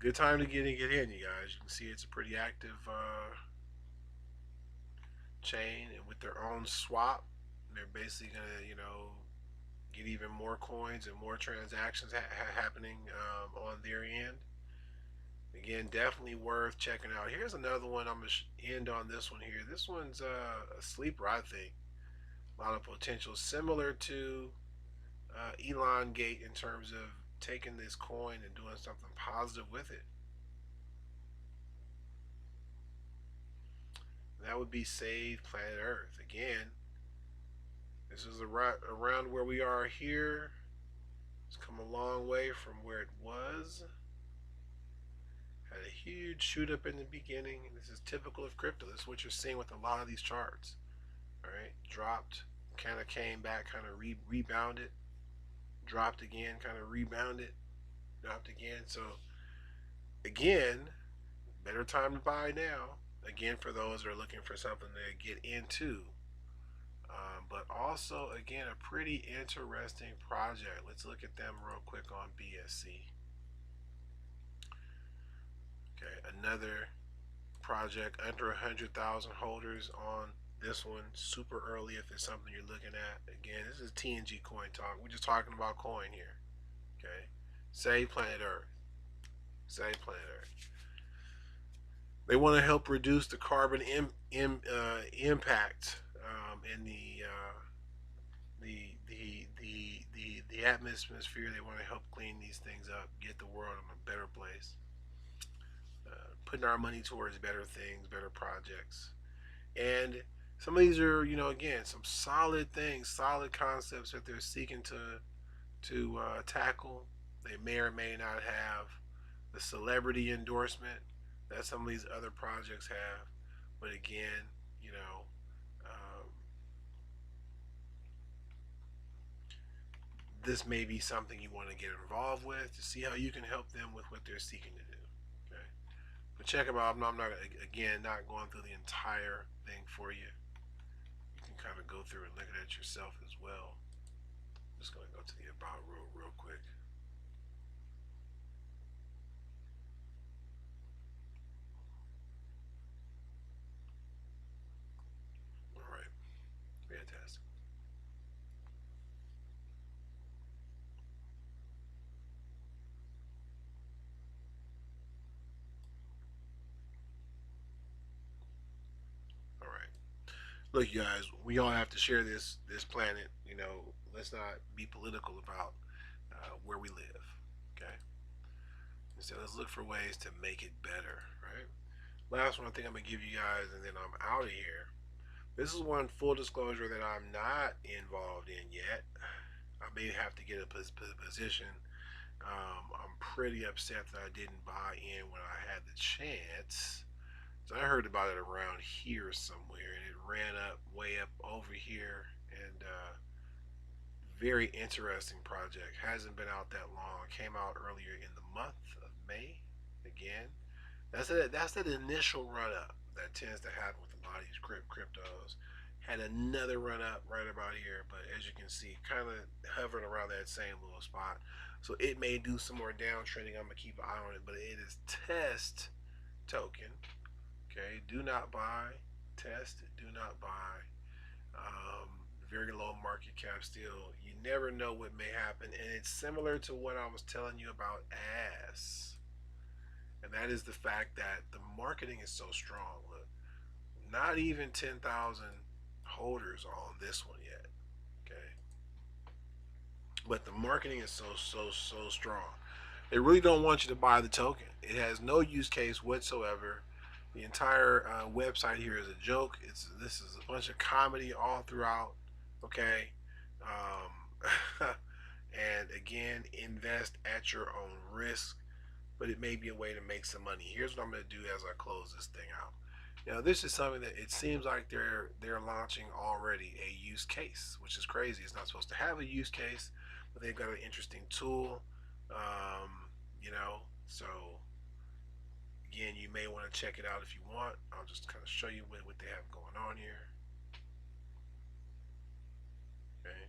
good time to get in, you guys. You can see it's a pretty active chain, and with their own swap, they're basically gonna, get even more coins and more transactions happening on their end. Again, definitely worth checking out. Here's another one. I'm gonna end on this one here. This one's a sleeper, I think. A lot of potential, similar to Elon Gate in terms of taking this coin and doing something positive with it. That would be Save Planet Earth. Again, this is around where we are here. It's come a long way from where it was. Had a huge shoot up in the beginning. This is typical of crypto. This is what you're seeing with a lot of these charts. All right, dropped, kind of came back, kind of rebounded, dropped again, kind of rebounded, dropped again. So again, better time to buy now. Again, for those that are looking for something to get into. But also, again, a pretty interesting project. Let's look at them real quick on BSC. Okay, another project under 100,000 holders on this one. Super early if it's something you're looking at. Again, this is TNG Coin Talk. We're just talking about coin here. Okay, Save Planet Earth. Save Planet Earth. They want to help reduce the carbon impact in the atmosphere. They want to help clean these things up, get the world in a better place. Putting our money towards better things, better projects, and some of these are, again, some solid things, solid concepts that they're seeking to tackle. They may or may not have the celebrity endorsement that some of these other projects have. But again, you know, um, this may be something you want to get involved with to see how you can help them with what they're seeking to do. Okay, but check them out. I'm not again not going through the entire thing for you. You can kind of go through and look at it yourself as well. I'm just going to go to the about real quick. All right, fantastic. All right. Look, you guys, we all have to share this planet. You know, let's not be political about where we live. Okay. Instead, let's look for ways to make it better. Right. Last one I think I'm gonna give you guys, and then I'm out of here. This is one full disclosure that I'm not involved in yet. I may have to get a position. I'm pretty upset that I didn't buy in when I had the chance. So I heard about it around here somewhere, and it ran up way up over here. And very interesting project. Hasn't been out that long. Came out earlier in the month of May. Again, that's that initial run up that tends to happen with a lot of these cryptos. Had another run up right about here, but as you can see, kind of hovering around that same little spot. So it may do some more downtrending. I'm gonna keep an eye on it, but it is test token. Okay, do not buy. Test. Do not buy. Um, Very low market cap still. You never know what may happen, and it's similar to what I was telling you about Ass, and that is the fact that the marketing is so strong. Look, not even 10,000 holders on this one yet. Okay, but the marketing is so strong. They really don't want you to buy the token. It has no use case whatsoever. The entire website here is a joke. This is a bunch of comedy all throughout. Okay, and again, invest at your own risk, but it may be a way to make some money. Here's what I'm going to do as I close this thing out. Now, this is something that it seems like they're launching already a use case, which is crazy. It's not supposed to have a use case, but they've got an interesting tool. Um, you know, so again, you may want to check it out if you want. I'll just kind of show you what they have going on here. Okay,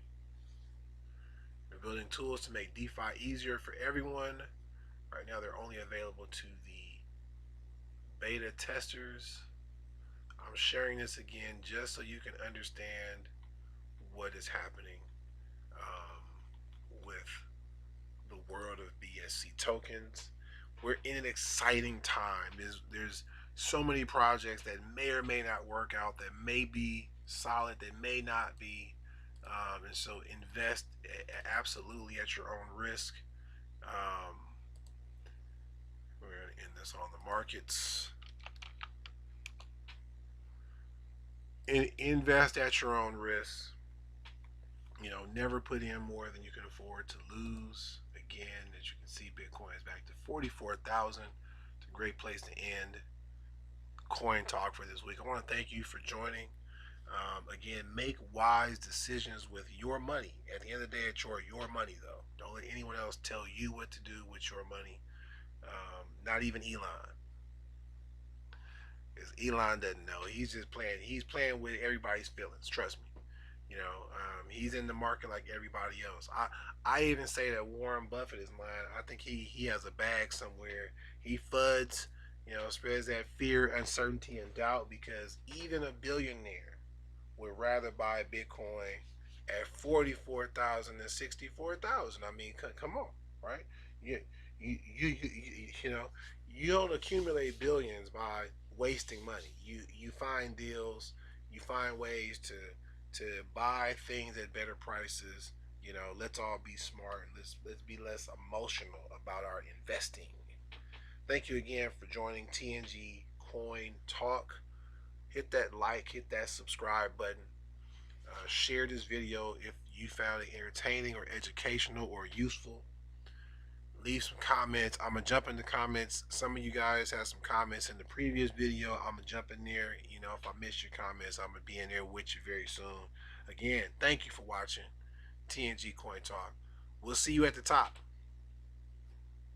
they're building tools to make DeFi easier for everyone. Right now, they're only available to the beta testers. I'm sharing this again just so you can understand what is happening with the world of BSC tokens. We're in an exciting time. There's so many projects that may or may not work out, that may be solid, that may not be, and so invest absolutely at your own risk. Um, we're going to end this on the markets. Invest at your own risk. You know, never put in more than you can afford to lose. Again, as you can see, Bitcoin is back to 44,000. It's a great place to end Coin Talk for this week. I want to thank you for joining. Again, make wise decisions with your money. At the end of the day, it's your money, though. Don't let anyone else tell you what to do with your money. Not even Elon. Because Elon doesn't know. He's just playing. He's playing with everybody's feelings. Trust me. You know, he's in the market like everybody else. I even say that Warren Buffett is mine. I think he has a bag somewhere. He fuds, you know, spreads that fear, uncertainty, and doubt, because even a billionaire would rather buy Bitcoin at 44,000 than 64,000. I mean, come on, right? You, you know, you don't accumulate billions by wasting money. You find deals, you find ways to buy things at better prices. You know, let's all be smart. Let's be less emotional about our investing. Thank you again for joining TNG Coin Talk. Hit that like, hit that subscribe button. Share this video if you found it entertaining or educational or useful. Leave some comments. I'm gonna jump in the comments. Some of you guys had some comments in the previous video. I'm gonna jump in there. You know, if I missed your comments, I'm gonna be in there with you very soon. Again, thank you for watching TNG Coin Talk. We'll see you at the top.